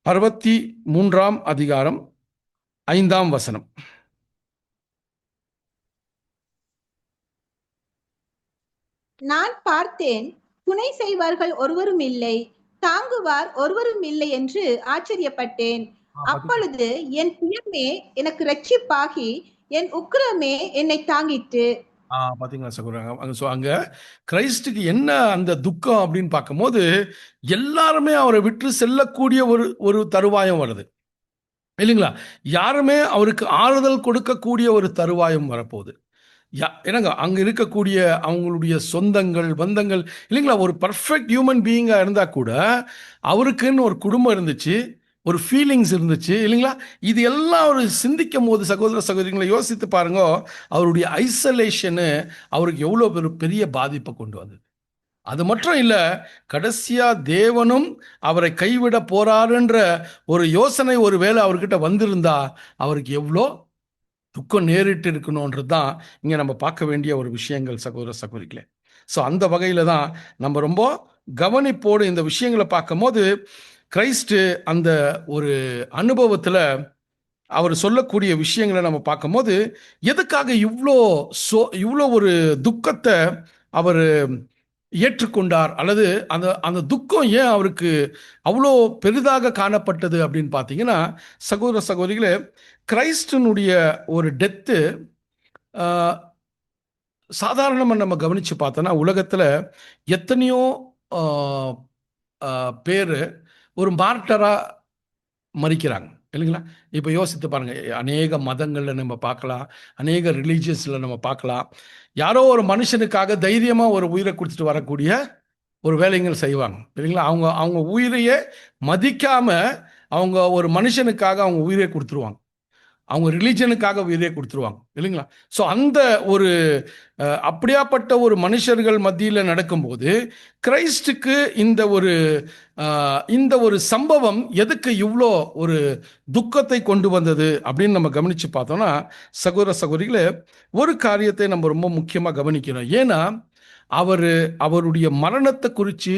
63ஆம் அதிகாரம் 5ஆம் வசனம். நான் பார்த்தேன், துணை செய்வார்கள் ஒருவரும் இல்லை, தாங்குவார் ஒருவரும் இல்லை என்று ஆச்சரியப்பட்டேன். அப்பொழுது என் புயமே எனக்கு இரட்சிப்பாகி என் உக்கிரமே என்னை தாங்கிட்டு. பாத்தீங்களா சகோதரங்க, அங்க கிரைஸ்டுக்கு என்ன அந்த துக்கம் அப்படின்னு பார்க்கும்போது எல்லாருமே அவரை விட்டு செல்லக்கூடிய ஒரு தருவாயம் வருது இல்லைங்களா? யாருமே அவருக்கு ஆறுதல் கொடுக்கக்கூடிய ஒரு தருவாயம் வரப்போகுது. என்னங்க அங்க இருக்கக்கூடிய அவங்களுடைய சொந்தங்கள் பந்தங்கள் இல்லைங்களா, ஒரு பர்ஃபெக்ட் ஹியூமன் பீயிங்கா இருந்தா கூட அவருக்குன்னு ஒரு குடும்பம் இருந்துச்சு, ஒரு ஃபீலிங்ஸ் இருந்துச்சு இல்லைங்களா? இது எல்லாம் அவர் சிந்திக்கும் போது சகோதர சகோதரிகளை யோசித்து பாருங்க, அவருடைய ஐசோலேஷனு அவருக்கு எவ்வளோ பெரிய பாதிப்பை கொண்டு வந்தது. அது மட்டும் இல்ல, கடைசியா தேவனும் அவரை கைவிட போறாருன்ற ஒரு யோசனை ஒருவேளை அவர்கிட்ட வந்திருந்தா அவருக்கு எவ்வளோ துக்கம் நேரிட்டு இருக்கணும்ன்றது தான் இங்க நம்ம பார்க்க வேண்டிய ஒரு விஷயங்கள், சகோதர சகோதரிகளே. ஸோ அந்த வகையில தான் நம்ம ரொம்ப கவனிப்போடு இந்த விஷயங்களை பார்க்கும்போது, கிறிஸ்து அந்த ஒரு அனுபவத்துல அவர் சொல்லக்கூடிய விஷயங்களை நம்ம பார்க்கும்போது, எதுக்காக இவ்வளோ ஒரு துக்கத்தை அவர் ஏற்றுக்கொண்டார், அல்லது அந்த அந்த துக்கம் ஏன் அவருக்கு அவ்வளோ பெரிதாக காணப்பட்டது அப்படின்னு பார்த்தீங்கன்னா, சகோதர சகோதரிகளே, கிறிஸ்டனுடைய ஒரு டெத்து சாதாரணமாக நம்ம கவனித்து பார்த்தோன்னா உலகத்தில் எத்தனையோ பேர் ஒரு மார்ட்டராக மறிக்கிறாங்க இல்லைங்களா? இப்போ யோசித்து பாருங்க, அநேக மதங்களில் நம்ம பார்க்கலாம், அநேக ரிலீஜியஸில் நம்ம பார்க்கலாம். யாரோ ஒரு மனுஷனுக்காக தைரியமாக ஒரு உயிரை கொடுத்துட்டு வரக்கூடிய ஒரு வேலைகள் செய்வாங்க இல்லைங்களா? அவங்க அவங்க உயிரையே மதிக்காம அவங்க ஒரு மனுஷனுக்காக அவங்க உயிரை கொடுத்துருவாங்க, அவங்க ரிலீஜனுக்காக உயிரே கொடுத்துருவாங்க இல்லைங்களா? ஸோ அந்த ஒரு அப்படியாப்பட்ட ஒரு மனுஷர்கள் மத்தியில் நடக்கும்போது கிறிஸ்டுக்கு இந்த ஒரு சம்பவம் எதுக்கு இவ்வளோ ஒரு துக்கத்தை கொண்டு வந்தது அப்படின்னு நம்ம கவனித்து பார்த்தோம்னா, சகோதர சகோதரிகளே, ஒரு காரியத்தை நம்ம ரொம்ப முக்கியமாக கவனிக்கணும். ஏன்னா அவருடைய மரணத்தை குறித்து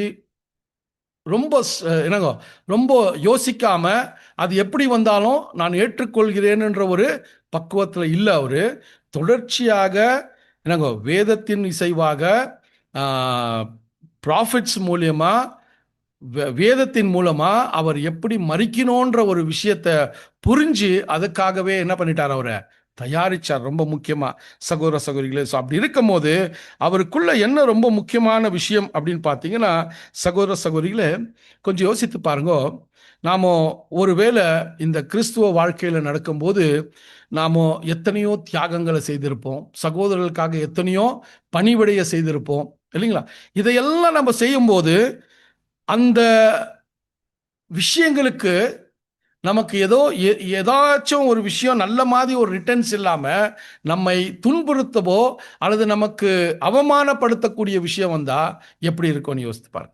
ரொம்ப என்னங்க ரொம்ப யோசிக்காம அது எப்படி வந்தாலும் நான் ஏற்றுக்கொள்கிறேன்ன்ற ஒரு பக்குவத்தில் இல்லை. அவர் தொடர்ச்சியாக என்னங்க வேதத்தின் இசைவாக, ப்ராஃபிட்ஸ் மூலியமா, வேதத்தின் மூலமா அவர் எப்படி மறிக்கணுன்ற ஒரு விஷயத்தை புரிஞ்சு அதுக்காகவே என்ன பண்ணிட்டார், அவரை தயாரிச்சார். ரொம்ப முக்கியமா சகோதர சகோதரிகளே. ஸோ அப்படி இருக்கும் போது அவருக்குள்ள என்ன ரொம்ப முக்கியமான விஷயம் அப்படின்னு பார்த்தீங்கன்னா, சகோதர சகோதரிகளே, கொஞ்சம் யோசித்து பாருங்க. நாம் ஒருவேளை இந்த கிறிஸ்துவ வாழ்க்கையில் நடக்கும்போது நாம் எத்தனையோ தியாகங்களை செய்திருப்போம், சகோதரர்களுக்காக எத்தனையோ பணிவிடைய செய்திருப்போம் இல்லைங்களா? இதையெல்லாம் நம்ம செய்யும்போது அந்த விஷயங்களுக்கு நமக்கு ஏதாச்சும் ஒரு விஷயம் நல்ல மாதிரி ஒரு ரிட்டர்ன்ஸ் இல்லாமல் நம்மை துன்புறுத்தவோ அல்லது நமக்கு அவமானப்படுத்தக்கூடிய விஷயம் வந்தால் எப்படி இருக்கும்னு யோசித்து பாருங்க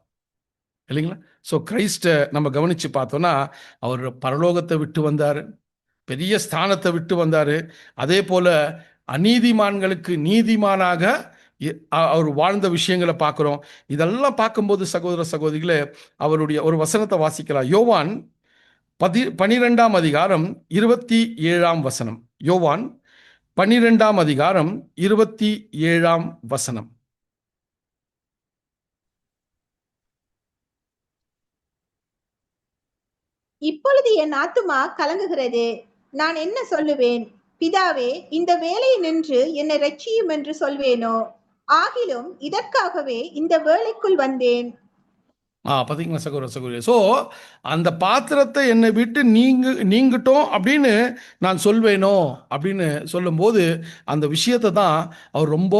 இல்லைங்களா? ஸோ கிறிஸ்டை நம்ம கவனித்து பார்த்தோன்னா, அவர் பரலோகத்தை விட்டு வந்தார், பெரிய ஸ்தானத்தை விட்டு வந்தார். அதே போல் அநீதிமான்களுக்கு நீதிமானாக அவர் வாழ்ந்த விஷயங்களை பார்க்குறோம். இதெல்லாம் பார்க்கும்போது சகோதர சகோதரிகளே, அவருடைய ஒரு வசனத்தை வாசிக்கலாம். யோவான் 12ஆம் அதிகாரம் 27ஆம் வசனம். யோவான் 12ஆம் அதிகாரம் 27ஆம் வசனம். இப்பொழுது என் ஆத்துமா கலங்குகிறது, நான் என்ன சொல்லுவேன்? பிதாவே, இந்த வேலையை நின்று என்னை ரட்சியும் என்று சொல்வேனோ? ஆகிலும் இதற்காகவே இந்த வேலைக்குள் வந்தேன். பார்த்தீங்களா சகோதர சகோதரி? ஸோ அந்த பாத்திரத்தை என்னை விட்டு நீங்கட்டும் அப்படின்னு நான் சொல்வேனோ அப்படின்னு சொல்லும்போது அந்த விஷயத்தை தான் அவர் ரொம்ப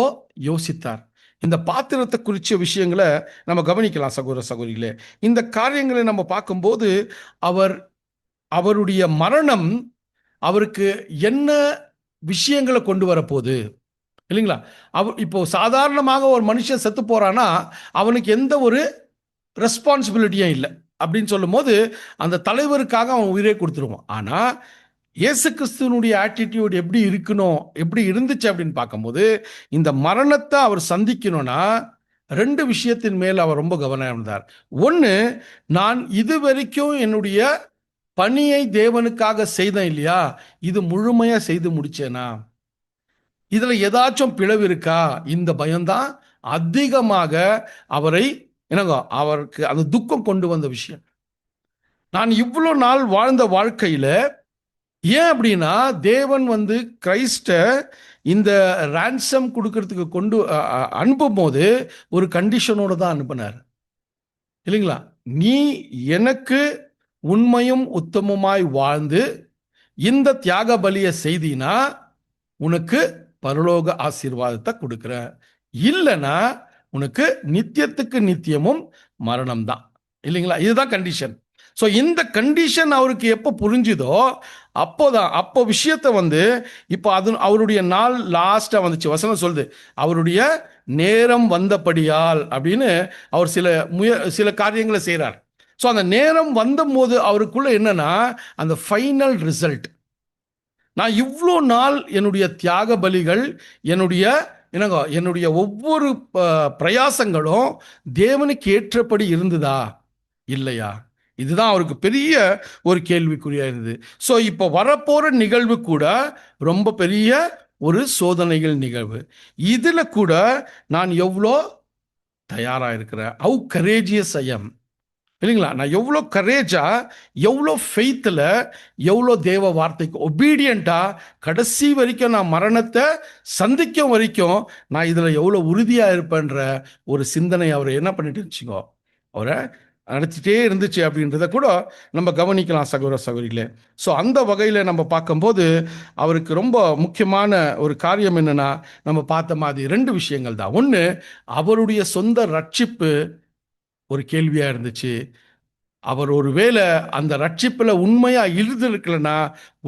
யோசித்தார். இந்த பாத்திரத்தை குறித்த விஷயங்களை நம்ம கவனிக்கலாம் சகோதர சகோதரிகளே. இந்த காரியங்களை நம்ம பார்க்கும்போது அவருடைய மரணம் அவருக்கு என்ன விஷயங்களை கொண்டு வரப்போகுது இல்லைங்களா? இப்போ சாதாரணமாக ஒரு மனுஷன் செத்து போறானா அவனுக்கு எந்த ஒரு ரெஸ்பான்சிபிலிட்டியும் இல்லை அப்படின்னு சொல்லும் போது அந்த தலைவருக்காக அவன் உயிரை கொடுத்துருவான். ஆனால் இயேசு கிறிஸ்துவனுடைய ஆட்டிடியூட் எப்படி இருக்கணும், எப்படி இருந்துச்சு அப்படின்னு பார்க்கும்போது, இந்த மரணத்தை அவர் சந்திக்கணும்னா ரெண்டு விஷயத்தின் மேல் அவர் ரொம்ப கவனம் இருந்தார். ஒன்று, நான் இது வரைக்கும் என்னுடைய பணியை தேவனுக்காக செய்தேன் இல்லையா, இது முழுமையா செய்து முடிச்சேனா, இதுல ஏதாச்சும் பிளவு இருக்கா, இந்த பயம்தான் அதிகமாக அவரை என்னங்க அவருக்கு அந்த துக்கம் கொண்டு வந்த விஷயம். நான் இவ்வளோ நாள் வாழ்ந்த வாழ்க்கையில ஏன் அப்படின்னா, தேவன் கிறிஸ்ட இந்த ரான்சம் கொடுக்கறதுக்கு அனுப்பும் போது ஒரு கண்டிஷனோட தான் அனுப்பினார் இல்லைங்களா? நீ எனக்கு உண்மையும் உத்தமமாய் வாழ்ந்து இந்த தியாக பலியை செய்தினா உனக்கு பரலோக ஆசீர்வாதத்தை கொடுக்கிற, இல்லைன்னா உனக்கு நித்தியத்துக்கு நித்தியமும் மரணம் தான் இல்லைங்களா? இதுதான் கண்டிஷன். ஸோ இந்த கண்டிஷன் அவருக்கு எப்போ புரிஞ்சுதோ அப்போ விஷயத்தை இப்போ அது அவருடைய நாள் லாஸ்ட்டாக வந்துச்சு. வசனம் சொல்லுது, அவருடைய நேரம் வந்தபடியால் அப்படின்னு அவர் சில காரியங்களை செய்கிறார். ஸோ அந்த நேரம் வந்தபோது அவருக்குள்ள என்னன்னா அந்த ஃபைனல் ரிசல்ட், நான் இவ்வளோ நாள் என்னுடைய தியாக பலிகள், என்னுடைய ஒவ்வொரு பிரயாசங்களும் தேவனுக்கு ஏற்றபடி இருந்ததா இல்லையா? இதுதான் அவருக்கு பெரிய ஒரு கேள்விக்குறியா இருந்தது. ஸோ இப்போ வரப்போற நிகழ்வு கூட ரொம்ப பெரிய ஒரு சோதனைகள் நிகழ்வு. இதுல கூட நான் எவ்வளோ தயாரா இருக்கிறேன், ஹவு கரேஜியஸ் ஐ எம், இல்லைங்களா? நான் எவ்வளோ கரேஜா, எவ்வளோ ஃபெய்த்தில், எவ்வளோ தேவ வார்த்தைக்கு ஒபீடியண்டா கடைசி வரைக்கும், நான் மரணத்தை சந்திக்கும் வரைக்கும் நான் இதில் எவ்வளோ உறுதியாக இருப்பேன்ற ஒரு சிந்தனை அவரை என்ன பண்ணிட்டு இருந்துச்சுங்கோ, அவரை நடத்திட்டே இருந்துச்சு அப்படின்றத கூட நம்ம கவனிக்கலாம் சகோதர சகோதரிகளே. ஸோ அந்த வகையில் நம்ம பார்க்கும்போது அவருக்கு ரொம்ப முக்கியமான ஒரு காரியம் என்னன்னா, நம்ம பார்த்த மாதிரி 2 விஷயங்கள் தான். ஒன்று, அவருடைய சொந்த ரட்சிப்பு ஒரு கேள்வியா இருந்துச்சு. அவர் ஒருவேளை அந்த ரட்சிப்புல உண்மையா இருந்திருக்கலன்னா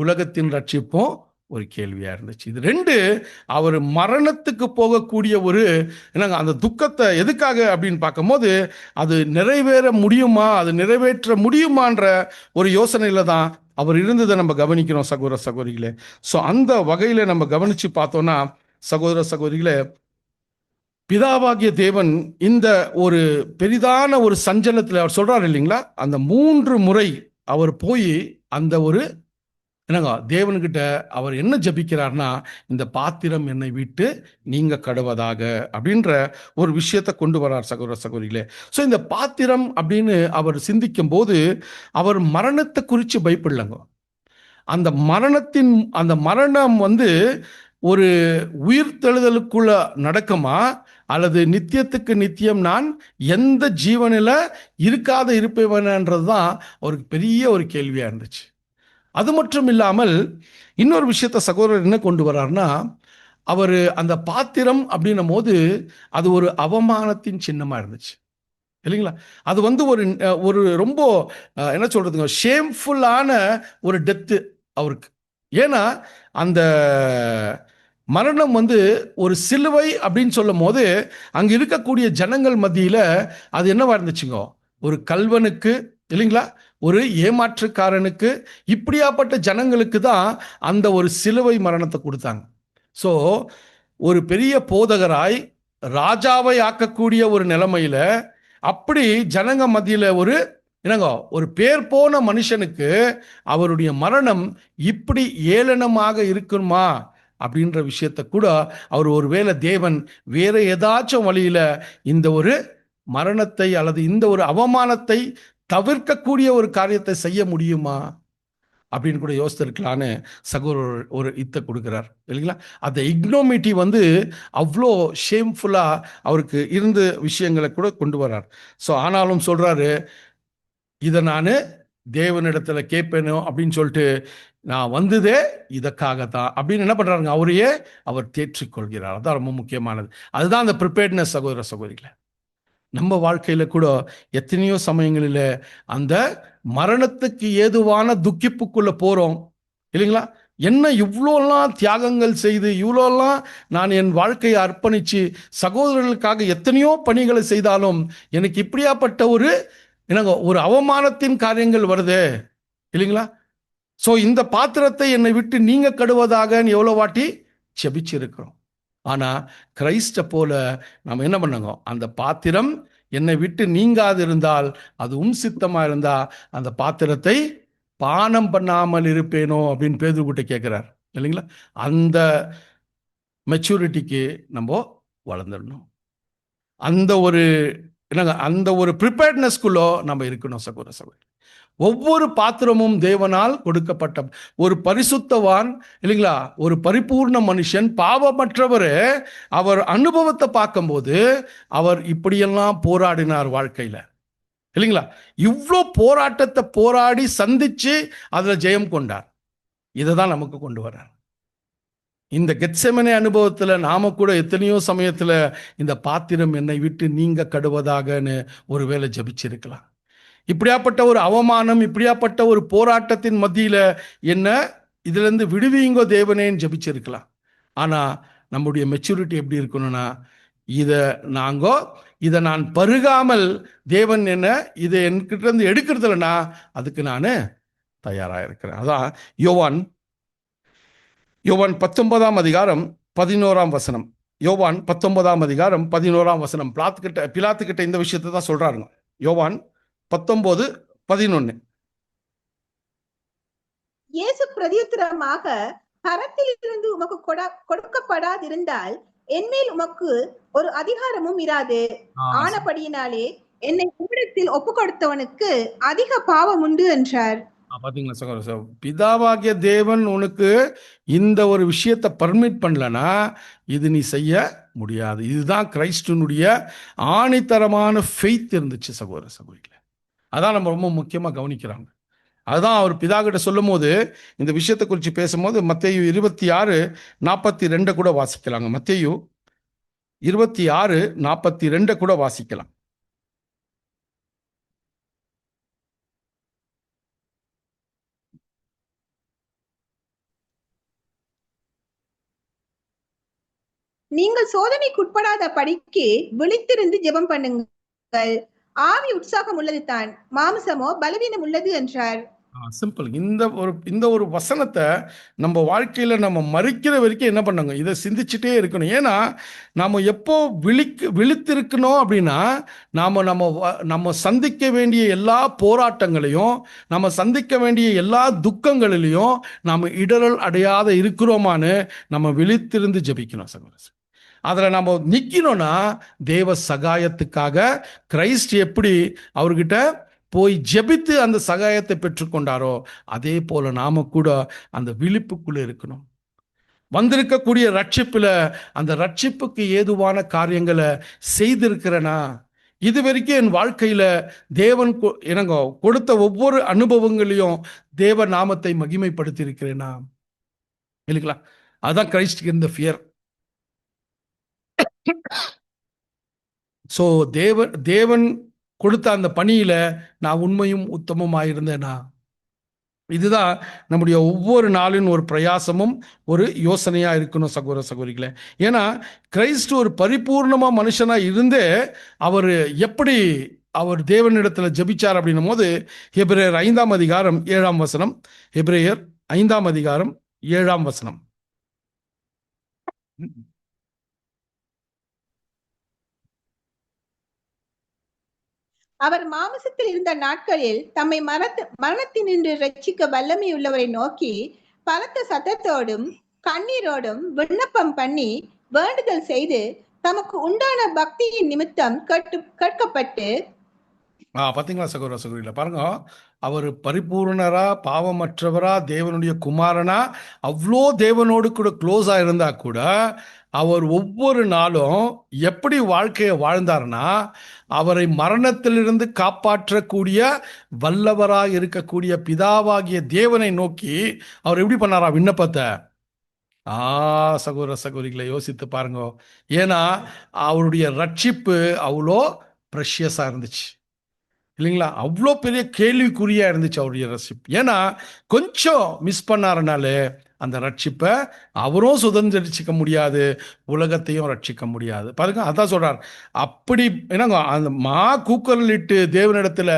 உலகத்தின் ரட்சிப்பும் ஒரு கேள்வியா இருந்துச்சு. இது 2, அவர் மரணத்துக்கு போகக்கூடிய ஒரு என்னங்க அந்த துக்கத்தை எதுக்காக அப்படின்னு பார்க்கும்போது, அது நிறைவேற முடியுமா, அது நிறைவேற்ற முடியுமான்ற ஒரு யோசனையில தான் அவர் இருந்ததை நம்ம கவனிக்கிறோம் சகோதர சகோதரிகளே. ஸோ அந்த வகையில நம்ம கவனிச்சு பார்த்தோம்னா சகோதர சகோதரிகளே, பிதாவாகிய தேவன் இந்த ஒரு பெரிதான ஒரு சஞ்சலத்தில் அவர் சொல்றாரு இல்லைங்களா, அந்த 3 முறை அவர் போய் அந்த ஒரு என்னங்க தேவன்கிட்ட அவர் என்ன ஜபிக்கிறார்னா, இந்த பாத்திரம் என்னை விட்டு நீங்க கடுவதாக அப்படின்ற ஒரு விஷயத்தை கொண்டு வரார் சகோதர சகோதரிகளே. ஸோ இந்த பாத்திரம் அப்படின்னு அவர் சிந்திக்கும் போது அவர் மரணத்தை குறித்து பயப்படலங்க. அந்த மரணம் ஒரு உயிர்த்தெழுதலுக்குள்ள நடக்குமா, அல்லது நித்தியத்துக்கு நித்தியம் நான் எந்த ஜீவனில் இருக்காத இருப்பேன்ன்றது தான் அவருக்கு பெரிய ஒரு கேள்வியாக இருந்துச்சு. அது மட்டும் இல்லாமல் இன்னொரு விஷயத்த சகோதரர் என்ன கொண்டு வர்றாருன்னா, அவர் அந்த பாத்திரம் அப்படின்னும் போது அது ஒரு அவமானத்தின் சின்னமாக இருந்துச்சு இல்லைங்களா. அது ஒரு ஒரு ரொம்ப என்ன சொல்றதுங்க, ஷேம்ஃபுல்லான ஒரு டெத்து அவருக்கு. ஏன்னா அந்த மரணம் ஒரு சிலுவை அப்படின்னு சொல்லும் போது அங்க இருக்கக்கூடிய ஜனங்கள் மத்தியில அது என்னவா இருந்துச்சுங்க, ஒரு கல்வனுக்கு இல்லைங்களா, ஒரு ஏமாற்றுக்காரனுக்கு, இப்படியாப்பட்ட ஜனங்களுக்கு தான் அந்த ஒரு சிலுவை மரணத்தை கொடுத்தாங்க. ஸோ ஒரு பெரிய போதகராய் ராஜாவை ஆக்கக்கூடிய ஒரு நிலைமையில அப்படி ஜனங்க மத்தியில ஒரு பேர் போன மனுஷனுக்கு அவருடைய மரணம் இப்படி ஏளனமாக இருக்குமா அப்படின்ற விஷயத்த கூட அவர் ஒருவேளை தேவன் வேற ஏதாச்சும் வழியில இந்த ஒரு மரணத்தை அல்லது இந்த ஒரு அவமானத்தை தவிர்க்கக்கூடிய ஒரு காரியத்தை செய்ய முடியுமா அப்படின்னு கூட யோசித்திருக்கலான்னு சகோதரர் ஒரு இத்தை கொடுக்கிறார் இல்லைங்களா. அந்த இக்னோமிட்டி அவ்வளோ ஷேம்ஃபுல்லா அவருக்கு இருந்த விஷயங்களை கூட கொண்டு வர்றார். ஸோ ஆனாலும் சொல்றாரு, இதை நான் தேவனிடத்துல கேட்பேனோ அப்படின்னு சொல்லிட்டு நான் வந்ததே இதற்காகத்தான் அப்படின்னு என்ன பண்றாருங்க, அவரையே அவர் தேற்றிக்கொள்கிறார். அதான் ரொம்ப முக்கியமானது. அதுதான் அந்த ப்ரிப்பேர்ட்னஸ் சகோதர சகோதரிகளை. நம்ம வாழ்க்கையில கூட எத்தனையோ சமயங்களில் அந்த மரணத்துக்கு ஏதுவான துக்கிப்புக்குள்ள போறோம் இல்லைங்களா. என்ன இவ்வளோலாம் தியாகங்கள் செய்து, இவ்வளோலாம் நான் என் வாழ்க்கையை அர்ப்பணிச்சு சகோதரர்களுக்காக எத்தனையோ பணிகளை செய்தாலும் எனக்கு இப்படியாப்பட்ட ஒரு அவமானத்தின் காரியங்கள் வருது இல்லைங்களா. ஸோ இந்த பாத்திரத்தை என்னை விட்டு நீங்க கடுவதாக எவ்வளோ வாட்டி செபிச்சிருக்கிறோம். ஆனா கிரைஸ்ட போல நம்ம என்ன பண்ணுங்க, அந்த பாத்திரம் என்னை விட்டு நீங்காது இருந்தால், அது சித்தமா இருந்தா அந்த பாத்திரத்தை பானம் பண்ணாமல் இருப்பேனோ அப்படின்னு பேதுருக்கிட்ட கேட்கிறார் இல்லைங்களா. அந்த மெச்சூரிட்டிக்கு நம்ம வளர்ந்துடணும். அந்த ஒரு ப்ரிப்பேர்ட்னஸ்குள்ள நம்ம இருக்கணும் சகோதர சகோதரி. ஒவ்வொரு பாத்திரமும் தேவனால் கொடுக்கப்பட்ட ஒரு பரிசுத்தவான் இல்லைங்களா, ஒரு பரிபூர்ண மனுஷன், பாவமற்றவர். அவர் அனுபவத்தை பார்க்கும்போது அவர் இப்படியெல்லாம் போராடினார் வாழ்க்கையில இல்லைங்களா. இவ்வளோ போராட்டத்தை போராடி சந்திச்சு அதுல ஜெயம் கொண்டார். இதை தான் நமக்கு கொண்டு வர்றார். இந்த கெத்செமனே அனுபவத்துல நாம கூட எத்தனையோ சமயத்துல இந்த பாத்திரம் என்னை விட்டு நீங்க கடுவதாகன்னு ஒருவேளை ஜபிச்சிருக்கலாம். இப்படியாப்பட்ட ஒரு அவமானம், இப்படியாப்பட்ட ஒரு போராட்டத்தின் மத்தியில என்ன இதுல இருந்து விடுவீங்கோ தேவனேன்னு ஜெபிச்சிருக்கலாம். ஆனா நம்முடைய மெச்சூரிட்டி எப்படி இருக்கணும்னா, நாங்கோ இதை நான் பருகாமல் தேவன் என்ன இதை என்கிட்ட இருந்து எடுக்கிறதுலனா அதுக்கு நான் தயாராக இருக்கிறேன். அதான் யோவான் 19ஆம் அதிகாரம் 11ஆம் வசனம். யோவான் 19ஆம் அதிகாரம் 11ஆம் வசனம். பிலாத்துக்கிட்ட இந்த விஷயத்தை தான் சொல்றாருங்க. யோவான் 19:11. இயேசு பிரதியுத்தரமாக, பரத்திலிருந்து உமக்கு கொடுக்கப்படாதிருந்தால் என்மேல் உமக்கு ஒரு அதிகாரமும் இராது. ஆனபடியினாலே என்னை உம்மிடத்தில் ஒப்பு கொடுத்தவனுக்கு அதிக பாவம் உண்டு என்றார். பாத்தீங்களா சகோதரர், பிதாவாகிய தேவன் உனக்கு இந்த ஒரு விஷயத்தை பர்மிட் பண்ணலனா இது நீ செய்ய முடியாது. இதுதான் கிறிஸ்துனுடைய ஆணித்தரமான ஃபெய்த் இருந்துச்சு சகோதர சகோதரிகளே. அதான் நம்ம ரொம்ப முக்கியமா கவனிக்கிறாங்க. அதுதான் அவர் பிதா கிட்ட சொல்லும் போது இந்த விஷயத்தை குறித்து பேசும்போது மத்தேயு 26:42 கூட வாசிக்கலாங்க. மத்தேயு 26:42 கூட வாசிக்கலாம். நீங்கள் சோதனைக்குட்படாத படிக்கு விழித்திருந்து ஜெபம் பண்ணுங்கள். ஆவி உற்சாகம் உள்ளது தான், மாம்சமோ பலவீனம் உள்ளது என்றார். சிம்பிள். இந்த ஒரு வசனத்தை நம்ம வாழ்க்கையில நம்ம மறிக்கிற வரைக்கும் என்ன பண்ணுங்க, இதை சிந்திச்சுட்டே இருக்கணும். ஏன்னா நாம எப்போ விழித்திருக்கணும் அப்படின்னா, நம்ம சந்திக்க வேண்டிய எல்லா போராட்டங்களையும், நம்ம சந்திக்க வேண்டிய எல்லா துக்கங்களிலையும் நாம இடரல் அடையாத இருக்கிறோமான்னு நம்ம விழித்திருந்து ஜெபிக்கணும் சகோதரர். அதில் நம்ம நிற்கணும்னா தேவ சகாயத்துக்காக கிறிஸ்ட் எப்படி அவர்கிட்ட போய் ஜெபித்து அந்த சகாயத்தை பெற்றுக்கொண்டாரோ அதே போல நாம கூட அந்த விழிப்புக்குள்ள இருக்கணும். வந்திருக்கக்கூடிய ரட்சிப்புல அந்த ரட்சிப்புக்கு ஏதுவான காரியங்களை செய்திருக்கிறேனா, இது வரைக்கும் என் வாழ்க்கையில தேவன் எனக்கு கொடுத்த ஒவ்வொரு அனுபவங்களையும் தேவ நாமத்தை மகிமைப்படுத்தி இருக்கிறேனா இல்லைங்களா? அதுதான் கிறிஸ்டுக்கு இருந்த ஃபியர். ஸோ தேவன் கொடுத்த அந்த பணியில நான் உண்மையும் உத்தமமாயிருந்தேனா? இதுதான் நம்முடைய ஒவ்வொரு நாளின் ஒரு பிரயாசமும் ஒரு யோசனையா இருக்கணும் சகோதர சகோதரிகளே. ஏன்னா கிறிஸ்து ஒரு பரிபூர்ணமா மனுஷனா இருந்தே எப்படி அவர் தேவனிடத்துல ஜெபிச்சார் அப்படின்னும் போது எபிரேயர் 5ஆம் அதிகாரம் 7ஆம் வசனம். எபிரேயர் 5ஆம் அதிகாரம் 7ஆம் வசனம். அவர் மாமிசத்தில் இருந்த நாட்களில் தம்மை மரணத்தினின்று ரட்சிக்க வல்லமை உள்ளவரை நோக்கி பலத்த சத்தத்தோடும் கண்ணீரோடும் விண்ணப்பம் பண்ணி வேண்டுதல் செய்து தமக்கு உண்டான பக்தியின் நிமித்தம் கேட்கப்பட்டு. பாத்தீங்களா சகோதர சகோதரிகள, பாருங்க, அவர் பரிபூர்ணரா பாவமற்றவரா தேவனுடைய குமாரனா அவ்வளோ தேவனோடு கூட க்ளோஸா இருந்தா கூட அவர் ஒவ்வொரு நாளும் எப்படி வாழ்க்கையை வாழ்ந்தார்னா, அவரை மரணத்திலிருந்து காப்பாற்றக்கூடிய வல்லவராக இருக்கக்கூடிய பிதாவாகிய தேவனை நோக்கி அவர் எப்படி பண்ணாரா விண்ணப்பத்தை. சகோதர சகோதரிகளை யோசித்து பாருங்க. ஏன்னா அவருடைய ரட்சிப்பு அவ்வளோ ப்ரெஷியஸா இருந்துச்சு இல்லைங்களா? அவ்வளோ பெரிய கேள்விக்குறியா இருந்துச்சு அவருடைய ரட்சிப்பு. ஏன்னா கொஞ்சம் மிஸ் பண்ணாருனாலே அந்த ரட்சிப்பை அவரும் சுதந்திரிச்சிக்க முடியாது, உலகத்தையும் ரட்சிக்க முடியாது. பாருங்க, அதான் சொல்றார். அப்படி என்னங்க அந்த கூக்கலிட்டு தேவனிடத்துல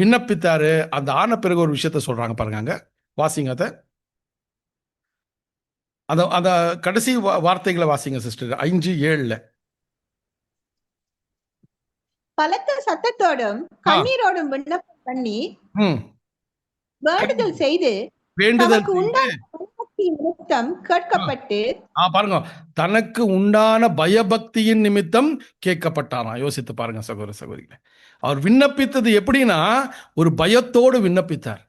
விண்ணப்பித்தாரு. அந்த ஆன பிறகு ஒரு விஷயத்த சொல்றாங்க பாருங்க, அங்க வாசிங்க அதை. அந்த கடைசி வார்த்தைகளை வாசிங்க சிஸ்டர், 5:7. பலத்த சத்தத்தோடும் கண்ணீரோடும் விண்ணப்பம் பண்ணி வேண்டுதல் செய்து கேட்கப்பட்டு. பாருங்க, தனக்கு உண்டான பயபக்தியின் நிமித்தம் கேட்கப்பட்டாராம். யோசித்து பாருங்க சகோதர சகோதரிகளே. அவர் விண்ணப்பித்தது எப்படின்னா ஒரு பயத்தோடு விண்ணப்பித்தார்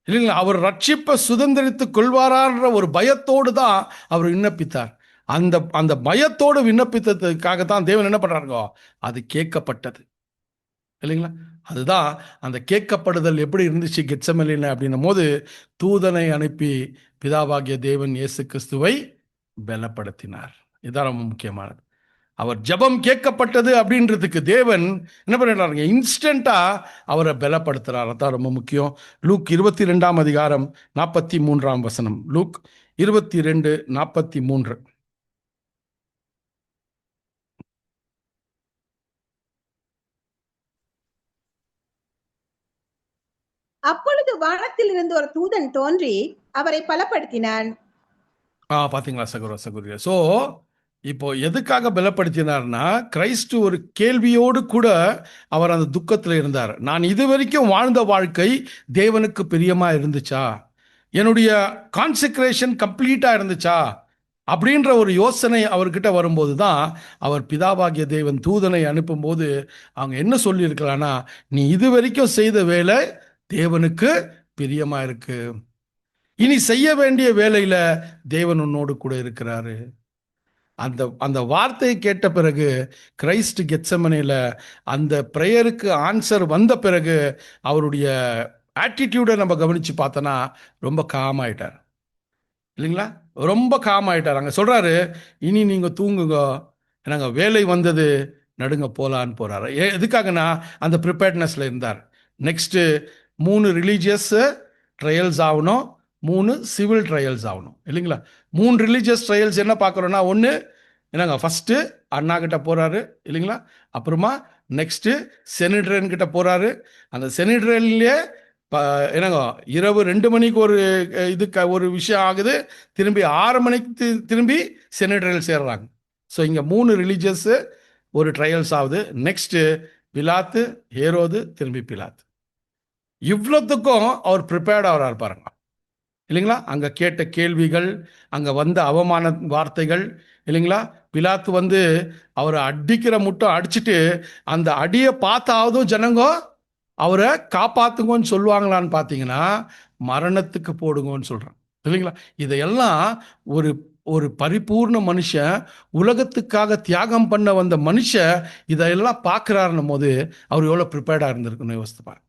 இல்லைங்களா? அவர் ரட்சிப்பை சுதந்திரித்துக் கொள்வாரான்ற ஒரு பயத்தோடு தான் அவர் விண்ணப்பித்தார். அந்த பயத்தோடு விண்ணப்பித்ததுக்காகத்தான் தேவன் என்ன பண்றாருங்க, அது கேட்கப்பட்டது இல்லைங்களா? அதுதான் அந்த கேட்கப்படுதல் எப்படி இருந்துச்சு கெத்செமனேல அப்படின்னும் போது தூதனை அனுப்பி பிதாவாகிய தேவன் இயேசு கிறிஸ்துவை பலப்படுத்தினார். இதுதான் ரொம்ப முக்கியமானது. அவர் ஜெபம் கேட்கப்பட்டது அப்படின்றதுக்கு தேவன் என்ன பண்ணிடுறாருங்க, இன்ஸ்டண்டா அவரை பலப்படுத்துறாரு. அதான் ரொம்ப முக்கியம். Luke 22 43 Luke 22:43. அப்பொழுது வானத்தில் இருந்து ஒரு தூதன் தோன்றி அவரை பலப்படுத்தினான். பாத்தீங்களா சகோதர. ஸோ இப்போ எதுக்காக பலப்படுத்தினார்னா, கிரைஸ்து ஒரு கேள்வியோடு கூட அவர் அந்த துக்கத்தில் இருந்தார். நான் இதுவரைக்கும் வாழ்ந்த வாழ்க்கை தேவனுக்கு பிரியமா இருந்துச்சா, என்னுடைய கான்செக்ரேஷன் கம்ப்ளீட்டா இருந்துச்சா அப்படின்ற ஒரு யோசனை அவர்கிட்ட வரும்போது தான் அவர் பிதாவாகிய தேவன் தூதனை அனுப்பும்போது அவங்க என்ன சொல்லியிருக்கலாம்னா, நீ இதுவரைக்கும் செய்த வேலை தேவனுக்கு பிரியமா இருக்கு, இனி செய்ய வேண்டிய வேலையில தேவன் உன்னோடு கூட இருக்கிறாரு. அந்த அந்த வார்த்தையை கேட்ட பிறகு கிரைஸ்ட் கெத்செமனேல அந்த ப்ரேயருக்கு ஆன்சர் வந்த பிறகு அவருடைய ஆட்டிடியூடை நம்ம கவனிச்சு பார்த்தோன்னா ரொம்ப காம் ஆயிட்டார் இல்லைங்களா? ரொம்ப காம் ஆயிட்டார். அங்கே சொல்றாரு, இனி நீங்க தூங்குங்க, நாங்க வேலை வந்தது, நடுங்க போலான்னு போறாரு. எதுக்காகனா அந்த ப்ரிப்பேர்ட்னஸ்ல இருந்தார். நெக்ஸ்ட் 3 ரிலீஜியஸ் ட்ரையல்ஸ் ஆகணும், 3 சிவில் ட்ரையல்ஸ் ஆகணும் இல்லைங்களா? 3 ரிலீஜியஸ் ட்ரையல்ஸ் என்ன பார்க்குறோன்னா, ஒன்று என்னங்க ஃபஸ்ட்டு அண்ணா கிட்ட போகிறாரு இல்லைங்களா, அப்புறமா நெக்ஸ்ட்டு செனிட்ரன் கிட்ட போகிறாரு. அந்த செனிட்ரன்லேயே என்னங்க இரவு 2 மணிக்கு ஒரு இது ஒரு விஷயம் ஆகுது, திரும்பி 6 மணிக்கு திரும்பி செனிட்ரல் சேர்றாங்க. ஸோ இங்கே 3 ரிலீஜியஸு ஒரு ட்ரையல்ஸ் ஆகுது. நெக்ஸ்ட்டு பிலாத்து, ஹேரோது, திரும்பி பிலாத்து. இவ்வளோத்துக்கும் அவர் ப்ரிப்பேர்ட் ஆகிறார் பாருங்க இல்லைங்களா? அங்கே கேட்ட கேள்விகள், அங்கே வந்த அவமான வார்த்தைகள் இல்லைங்களா? பிலாத்து வந்து அவரை அடிக்கிற முட்டம் அடிச்சுட்டு அந்த அடியை பார்த்தாவதும் ஜனங்க அவரை காப்பாத்துங்கன்னு சொல்லுவாங்களான்னு பார்த்தீங்கன்னா, மரணத்துக்கு போடுங்கன்னு சொல்றான் இல்லைங்களா? இதையெல்லாம் ஒரு ஒரு பரிபூர்ண மனுஷன், உலகத்துக்காக தியாகம் பண்ண வந்த மனுஷன் இதையெல்லாம் பார்க்குறாருன்னும் போது அவர் எவ்வளோ ப்ரிப்பேர்டாக இருந்திருக்குன்னு யோசித்துப்பார்.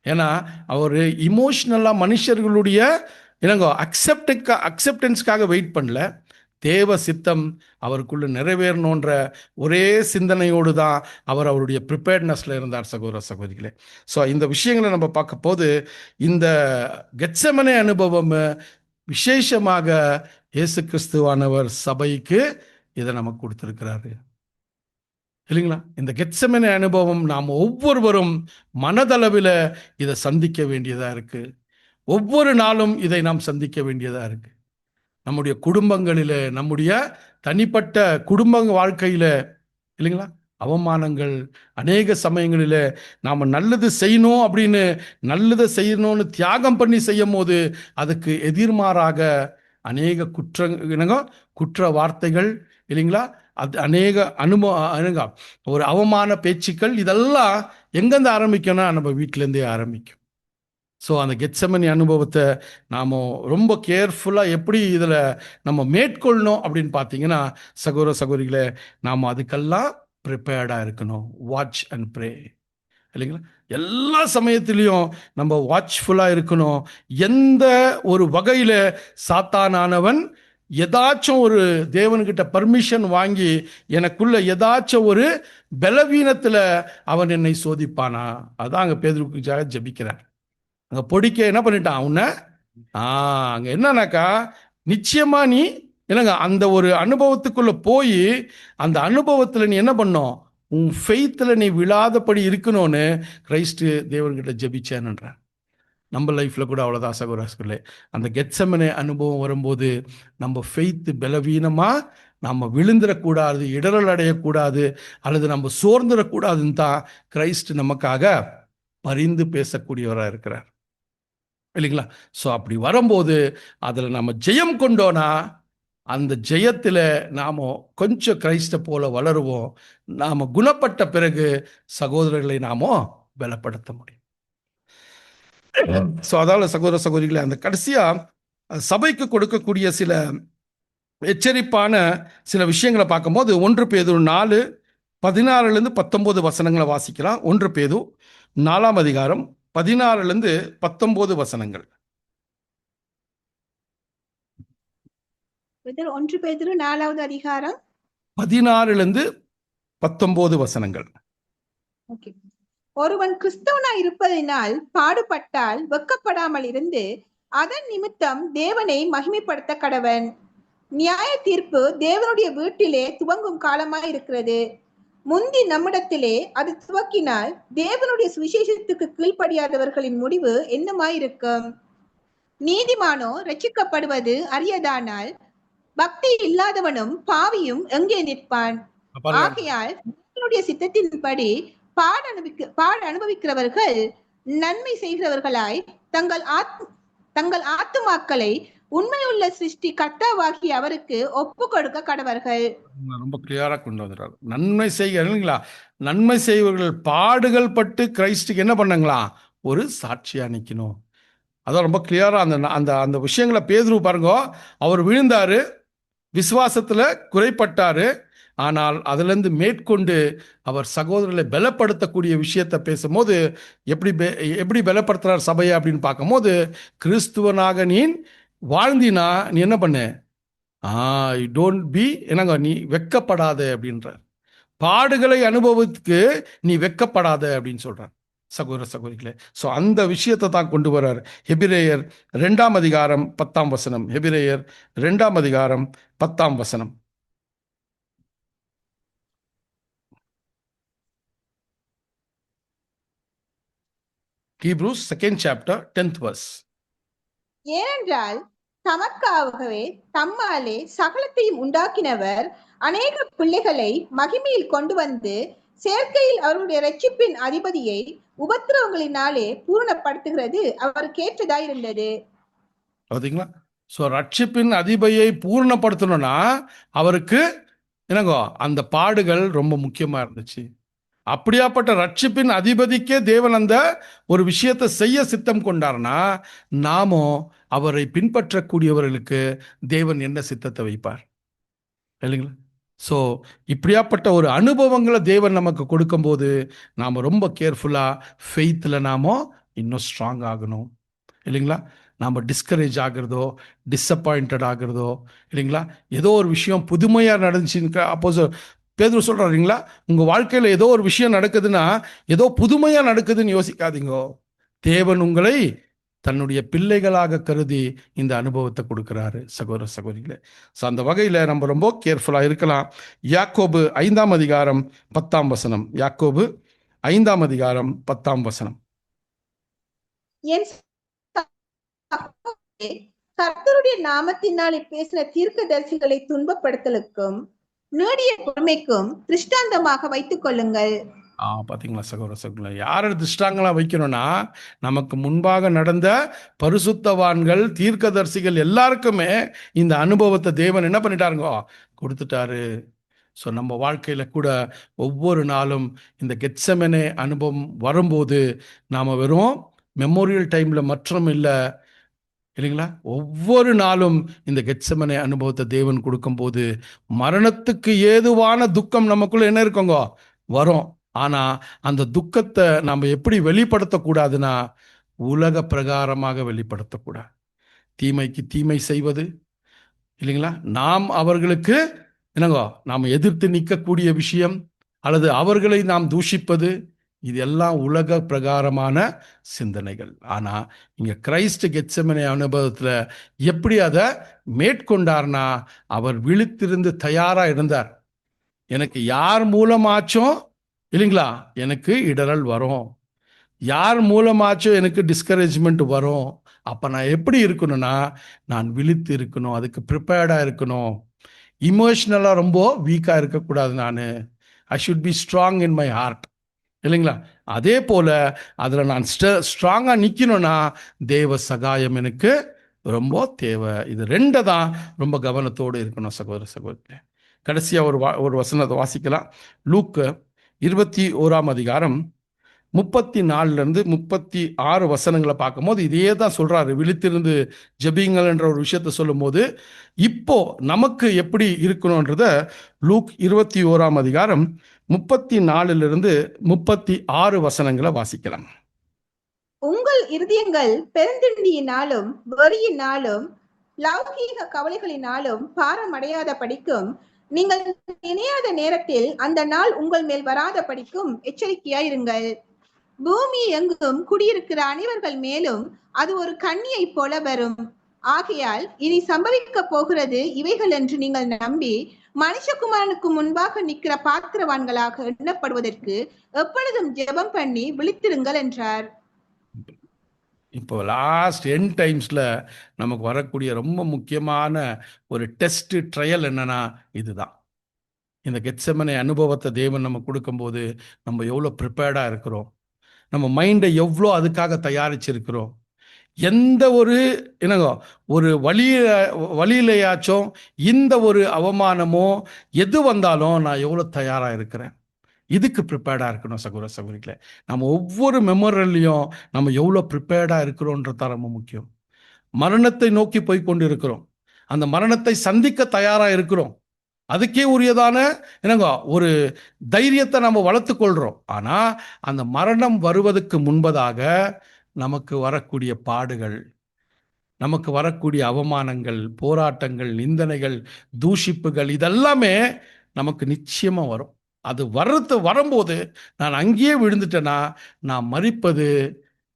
ஏன்னா அவர் இமோஷ்னலாக மனுஷர்களுடைய என்னங்கோ அக்செப்டன்ஸ்க்காக வெயிட் பண்ணல, தேவ சித்தம் அவருக்குள்ள நிறைவேறணுன்ற ஒரே சிந்தனையோடு தான் அவர் அவருடைய ப்ரிப்பேர்ட்னஸ்ல இருந்தார் சகோதர சகோதரிகளே. ஸோ இந்த விஷயங்களை நம்ம பார்க்க போது இந்த கெத்செமனே அனுபவம் விசேஷமாக இயேசு கிறிஸ்துவானவர் சபைக்கு இதை நமக்கு கொடுத்திருக்கிறாரு இல்லைங்களா? இந்த கெத்செமனே அனுபவம் நாம் ஒவ்வொருவரும் மனதளவில் இதை சந்திக்க வேண்டியதா இருக்கு. ஒவ்வொரு நாளும் இதை நாம் சந்திக்க வேண்டியதா இருக்கு. நம்முடைய குடும்பங்களில், நம்முடைய தனிப்பட்ட குடும்ப வாழ்க்கையில் இல்லைங்களா, அவமானங்கள் அநேக சமயங்களில் நாம் நல்லது செய்யணும் அப்படின்னு நல்லதை செய்யணும்னு தியாகம் பண்ணி செய்யும் போது அதுக்கு எதிர்மாறாக அநேக குற்ற வார்த்தைகள் இல்லைங்களா, அது அநேக ஒரு அவமான பேச்சுக்கள், இதெல்லாம் எங்கேருந்து ஆரம்பிக்கும்னா நம்ம வீட்டிலேருந்தே ஆரம்பிக்கும். ஸோ அந்த கெத்செமனே அனுபவத்தை நாம் ரொம்ப கேர்ஃபுல்லாக எப்படி இதில் நம்ம மேற்கொள்ளணும் அப்படின்னு பார்த்தீங்கன்னா, சகோதர சகோதரிகளை நாம் அதுக்கெல்லாம் ப்ரிப்பேர்டாக இருக்கணும். வாட்ச் அண்ட் ப்ரே இல்லைங்களா? எல்லா சமயத்திலையும் நம்ம வாட்ச்ஃபுல்லாக இருக்கணும். எந்த ஒரு வகையில் சாத்தானானவன் ஏதாச்சும் ஒரு தேவன்கிட்ட பர்மிஷன் வாங்கி எனக்குள்ள ஏதாச்சும் ஒரு பலவீனத்தில் அவன் என்னை சோதிப்பானா, அதான் அங்கே பேதுருவுக்காக ஜெபிக்கிறார். அங்கே பொடிக்க என்ன பண்ணிட்டான் அவனை. அங்கே என்னன்னாக்கா, நிச்சயமா நீ என்னங்க அந்த ஒரு அனுபவத்துக்குள்ள போய் அந்த அனுபவத்தில் நீ என்ன பண்ணும், உன் ஃபெய்த்தில் நீ விழாதபடி இருக்கணும்னு கிரைஸ்ட் தேவன்கிட்ட ஜெபிச்சேன்ன்ற. நம்ம லைஃப்பில் கூட அவ்வளோதான் சகோதரர்களே. அந்த கெத்செமனே அனுபவம் வரும்போது நம்ம ஃபெய்த்து பலவீனமாக நம்ம விழுந்துடக்கூடாது, இடரல் அடையக்கூடாது, அல்லது நம்ம சோர்ந்துடக்கூடாதுன்னு தான் கிரைஸ்ட் நமக்காக பரிந்து பேசக்கூடியவராக இருக்கிறார் இல்லைங்களா? ஸோ அப்படி வரும்போது அதில் நம்ம ஜெயம் கொண்டோன்னா அந்த ஜெயத்தில் நாம் கொஞ்சம் கிரைஸ்ட போல வளருவோம். நாம் குணப்பட்ட பிறகு சகோதரர்களை நாம பலப்படுத்த முடியும். ஸோ அதால சகோதர சகோதரிகளை, அந்த கடைசியாக சபைக்கு கொடுக்கக்கூடிய சில எச்சரிப்பான சில விஷயங்களை பார்க்கும்போது 1 பேதுரு 4:16-19 வாசிக்கலாம். 1 பேதுரு 4:16-19 1 பேதுரு 4வது அதிகாரம் 16 வசனங்கள். Okay. ஒருவன் கிறிஸ்தவனாய் இருப்பதினால் பாடுபட்டால் வெக்கப்படாமல் இருந்து அதன் நிமித்தம் தேவனை மகிமைப்படுத்த கடவன். நியாய தீர்ப்பு தேவனுடைய வீட்டிலே துவங்கும் காலமாய் இருக்கிறது. முந்தி நம்மிடத்திலே அது துவக்கினால் தேவனுடைய சுவிசேஷத்துக்கு கீழ்ப்படியாதவர்களின் முடிவு என்னமாயிருக்கும்? நீதிமானோ ரட்சிக்கப்படுவது அரியதானால் பக்தி இல்லாதவனும் பாவியும் எங்கே நிற்பான்? ஆகையால் தேவனுடைய சித்தத்தின்படி பாட அனுபவிக்கிறவர்கள் நன்மை செய்கிறவர்களாய் தங்கள் ஆத்துமாக்களை உண்மையுள்ள சிருஷ்டி கர்த்தாவாகி அவருக்கு ஒப்பு கொடுக்க கடவர்கள். ரொம்ப கிளியரா கொண்டு வந்துடுறாரு. நன்மை செய்கிறீங்களா, நன்மை செய்வர்கள் பாடுகள் பட்டு கிறிஸ்துக்கு என்ன பண்ணங்களா, ஒரு சாட்சியா நிக்கணும். அதான் ரொம்ப கிளியரா அந்த அந்த அந்த விஷயங்களை பேதுரு பாருங்க. அவர் விழுந்தாரு, விசுவாசத்துல குறைப்பட்டாரு, ஆனால் அதுல இருந்து மேற்கொண்டு அவர் சகோதரர்களை பலப்படுத்தக்கூடிய விஷயத்தை பேசும்போது எப்படி பலப்படுத்துறார் சபையை அப்படின்னு பார்க்கும்போது, கிறிஸ்துவனாக நீ வாழ்ந்தினா நீ என்ன பண்ண, டோன்ட் பி என்னங்க, நீ வெக்கப்படாத அப்படின்றார். பாடுகளை அனுபவத்துக்கு நீ வெக்கப்படாத அப்படின்னு சொல்றார் சகோதர சகோதரிகளே. ஸோ அந்த விஷயத்தை தான் கொண்டு வர்றார். எபிரேயர் 2:10. எபிரேயர் 2:10. Hebrews 2nd chapter 10th verse. ஏனென்றால் தமக்காகவே தம்மாலே சகலத்தையும் உண்டாக்கினவர் அநேக பிள்ளைகளை மகிமையில் கொண்டு வந்து சேர்க்கையில் அவருடைய ரட்சிப்பின் அதிபதியை உபத்திரவங்களினாலே பூரணப்படுத்துகிறது அவருக்கு ஏற்றதாயிருந்தது. பார்த்தீங்களா? ஸோ ரட்சிப்பின் அதிபதியை பூரணப்படுத்தணும்னா அவருக்கு என்னங்கோ அந்த பாடுகள் ரொம்ப முக்கியமா இருந்துச்சு. அப்படியாப்பட்ட ரட்சிப்பின் அதிபதிக்கே தேவன் அந்த ஒரு விஷயத்தை செய்ய சித்தம் கொண்டார்னா, நாமும் அவரை பின்பற்றக்கூடியவர்களுக்கு தேவன் என்ன சித்தத்தை வைப்பார் இல்லைங்களா? ஸோ இப்படியாப்பட்ட ஒரு அனுபவங்களை தேவன் நமக்கு கொடுக்கும்போது நாம் ரொம்ப கேர்ஃபுல்லாக ஃபெய்த்தில் நாம் இன்னும் ஸ்ட்ராங் ஆகணும் இல்லைங்களா? நாம் டிஸ்கரேஜ் ஆகிறதோ டிஸப்பாயிண்டட் ஆகிறதோ இல்லைங்களா, ஏதோ ஒரு விஷயம் புதுமையாக நடந்துச்சுன்னு அப்போஸ் பேதுரு சொல்கிறாருங்களா, உங்கள் வாழ்க்கையில் ஏதோ ஒரு விஷயம் நடக்குதுன்னா ஏதோ புதுமையாக நடக்குதுன்னு யோசிக்காதீங்கோ. தேவன் உங்களை தன்னுடைய பிள்ளைகளாக கருதி இந்த அனுபவத்தை கொடுக்கிறாரு சகோதர சகோதரிகளே. ஸோ அந்த வகையில் நம்ம ரொம்ப கேர்ஃபுல்லாக இருக்கலாம். யாக்கோபு 5:10. யாக்கோபு 5:10. கர்த்தருடைய நாமத்தினாலே பேசின தீர்க்கதரிசிகளை துன்பப்படுத்தலுக்கும் நீடிய பொறுமைக்கும் திருஷ்டாந்தமாக வைத்துக் கொள்ளுங்கள். பார்த்தீங்களா சகோதர சகோதரர்களே, யாரை திருஷ்டாங்களா வைக்கணும்னா நமக்கு முன்பாக நடந்த பரிசுத்தவான்கள் தீர்க்கதரிசிகள் எல்லாருக்குமே இந்த அனுபவத்தை தேவன் என்ன பண்ணிட்டாருங்கோ, கொடுத்துட்டாரு. ஸோ நம்ம வாழ்க்கையில் கூட ஒவ்வொரு நாளும் இந்த கெத்செமனே அனுபவம் வரும்போது நாம் வெறும் மெமோரியல் டைமில் மற்றும் இல்லை இல்லைங்களா, ஒவ்வொரு நாளும் இந்த கெத்செமனே அனுபவத்தை தேவன் கொடுக்கும்போது மரணத்துக்கு ஏதுவான துக்கம் நமக்குள்ள என்ன இருக்குங்க வரும். ஆனால் அந்த துக்கத்தை நம்ம எப்படி வெளிப்படுத்தக்கூடாதுன்னா உலக பிரகாரமாக வெளிப்படுத்தக்கூடாது. தீமைக்கு தீமை செய்வது இல்லைங்களா, நாம் அவர்களுக்கு என்னங்கோ நாம் எதிர்த்து நிற்கக்கூடிய விஷயம் அல்லது அவர்களை நாம் தூஷிப்பது, இது எல்லாம் உலக பிரகாரமான சிந்தனைகள். ஆனால் இங்கே கிறிஸ்து கெத்செமனே அனுபவத்தில் எப்படி அதை மேற்கொண்டார்னா அவர் விழித்திருந்து தயாராக இருந்தார். எனக்கு யார் மூலமாச்சும் இல்லைங்களா எனக்கு இடரல் வரும், யார் மூலமாச்சும் எனக்கு டிஸ்கரேஜ்மெண்ட் வரும். அப்போ நான் எப்படி இருக்கணும்னா நான் விழித்து இருக்கணும், அதுக்கு ப்ரிப்பேர்டாக இருக்கணும். இமோஷ்னலாக ரொம்ப வீக்காக இருக்கக்கூடாது. I should be strong in my heart இல்லைங்களா. அதே போல் அதில் நான் ஸ்ட்ராங்காக நிற்கணும்னா தேவ சகாயம் எனக்கு ரொம்ப தேவை. இது ரெண்டை தான் ரொம்ப கவனத்தோடு இருக்கணும் சகோதர சகோதரி. கடைசியாக ஒரு வசனத்தை வாசிக்கலாம். லூக்கு 21 34 36 வசனங்களை பார்க்கும்போது இதே தான் சொல்றாரு. விழித்திருந்து ஜெபிங்கள் என்ற ஒரு விஷயத்த சொல்லும் போது இப்போ நமக்கு எப்படி இருக்கணும்ன்றத லூக் 21 34 36 வசனங்களை வாசிக்கலாம். உங்கள் இருதயங்கள் பெருந்திண்டியினாலும் வெறியினாலும் லௌகீக கவலைகளினாலும் பாரமடையாத படிக்கும் நீங்கள் நினையாத நேரத்தில் அந்த நாள் உங்கள் மேல் வராத படிக்கும் எச்சரிக்கையாயிருங்கள். பூமி எங்கும் குடியிருக்கிற அனைவர்கள் மேலும் அது ஒரு கண்ணியை போல வரும். ஆகையால் இனி சம்பவிக்க போகிறது இவைகள் என்று நீங்கள் நம்பி மனுஷகுமாரனுக்கு முன்பாக நிற்கிற பாத்திரவான்களாக எண்ணப்படுவதற்கு எப்பொழுதும் ஜெபம் பண்ணி விழித்திருங்கள் என்றார். இப்போ லாஸ்ட் எண்ட் டைம்ஸில் நமக்கு வரக்கூடிய ரொம்ப முக்கியமான ஒரு டெஸ்ட் ட்ரையல் என்னன்னா இதுதான். இந்த கெத்செமனே அனுபவத்தை தேவன் நம்ம கொடுக்கும்போது நம்ம எவ்வளோ ப்ரிப்பேர்டாக இருக்கிறோம், நம்ம மைண்டை எவ்வளோ அதுக்காக தயாரிச்சிருக்கிறோம். எந்த ஒரு என்னங்க ஒரு வழியிலையாச்சும் இந்த ஒரு அவமானமோ எது வந்தாலும் நான் எவ்வளோ தயாராக இருக்கிறேன், இதுக்கு ப்ரிப்பேர்டாக இருக்கணும் சகோதர சகோதரிகளே. நம்ம ஒவ்வொரு மெமோரியல்லையும் நம்ம எவ்வளோ ப்ரிப்பேர்டாக இருக்கிறோன்றது தான் ரொம்ப முக்கியம். மரணத்தை நோக்கி போய் கொண்டு இருக்கிறோம், அந்த மரணத்தை சந்திக்க தயாராக இருக்கிறோம், அதுக்கே உரியதான என்னங்க ஒரு தைரியத்தை நம்ம வளர்த்து கொள்றோம். ஆனால் அந்த மரணம் வருவதற்கு முன்பதாக நமக்கு வரக்கூடிய பாடுகள், நமக்கு வரக்கூடிய அவமானங்கள், போராட்டங்கள், நிந்தனைகள், தூஷிப்புகள் இதெல்லாமே நமக்கு நிச்சயமாக வரும். அது வரும்போது நான் அங்கேயே விழுந்துட்டேன்னா நான் மரிப்பது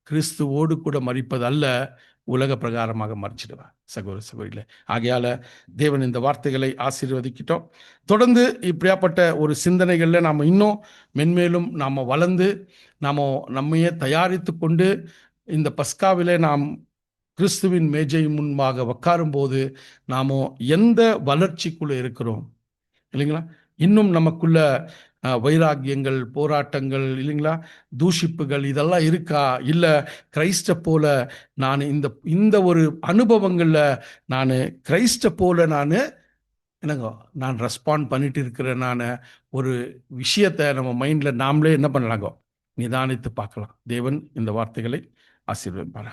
கிறிஸ்துவோடு கூட மரிப்பது அல்ல, உலக பிரகாரமாக மறிச்சிடுவேன் சகோதர சகோதரிகளே. ஆகையால தேவன் இந்த வார்த்தைகளை ஆசீர்வதிக்கிட்டோம். தொடர்ந்து இப்படியாப்பட்ட ஒரு சிந்தனைகளில் நாம் இன்னும் மென்மேலும் நாம் வளர்ந்து நாம் நம்மையே தயாரித்து கொண்டு இந்த பஸ்காவிலே நாம் கிறிஸ்துவின் மேஜை முன்பாக உட்காரும்போது நாம் எந்த வளர்ச்சிக்குள்ளே இருக்கிறோம் இல்லைங்களா? இன்னும் நமக்குள்ள வைராக்கியங்கள், போராட்டங்கள் இல்லைங்களா, தூஷிப்புகள் இதெல்லாம் இருக்கா? இல்லை கிரைஸ்ட போல நான் இந்த ஒரு அனுபவங்களில் நான் கிரைஸ்ட போல நான் ரெஸ்பாண்ட் பண்ணிட்டு இருக்கிறேன். நான் ஒரு விஷயத்தை நம்ம மைண்டில் நாமளே என்ன பண்ணலாங்க நிதானித்து பார்க்கலாம். தேவன் இந்த வார்த்தைகளை ஆசீர்வதிப்பார்.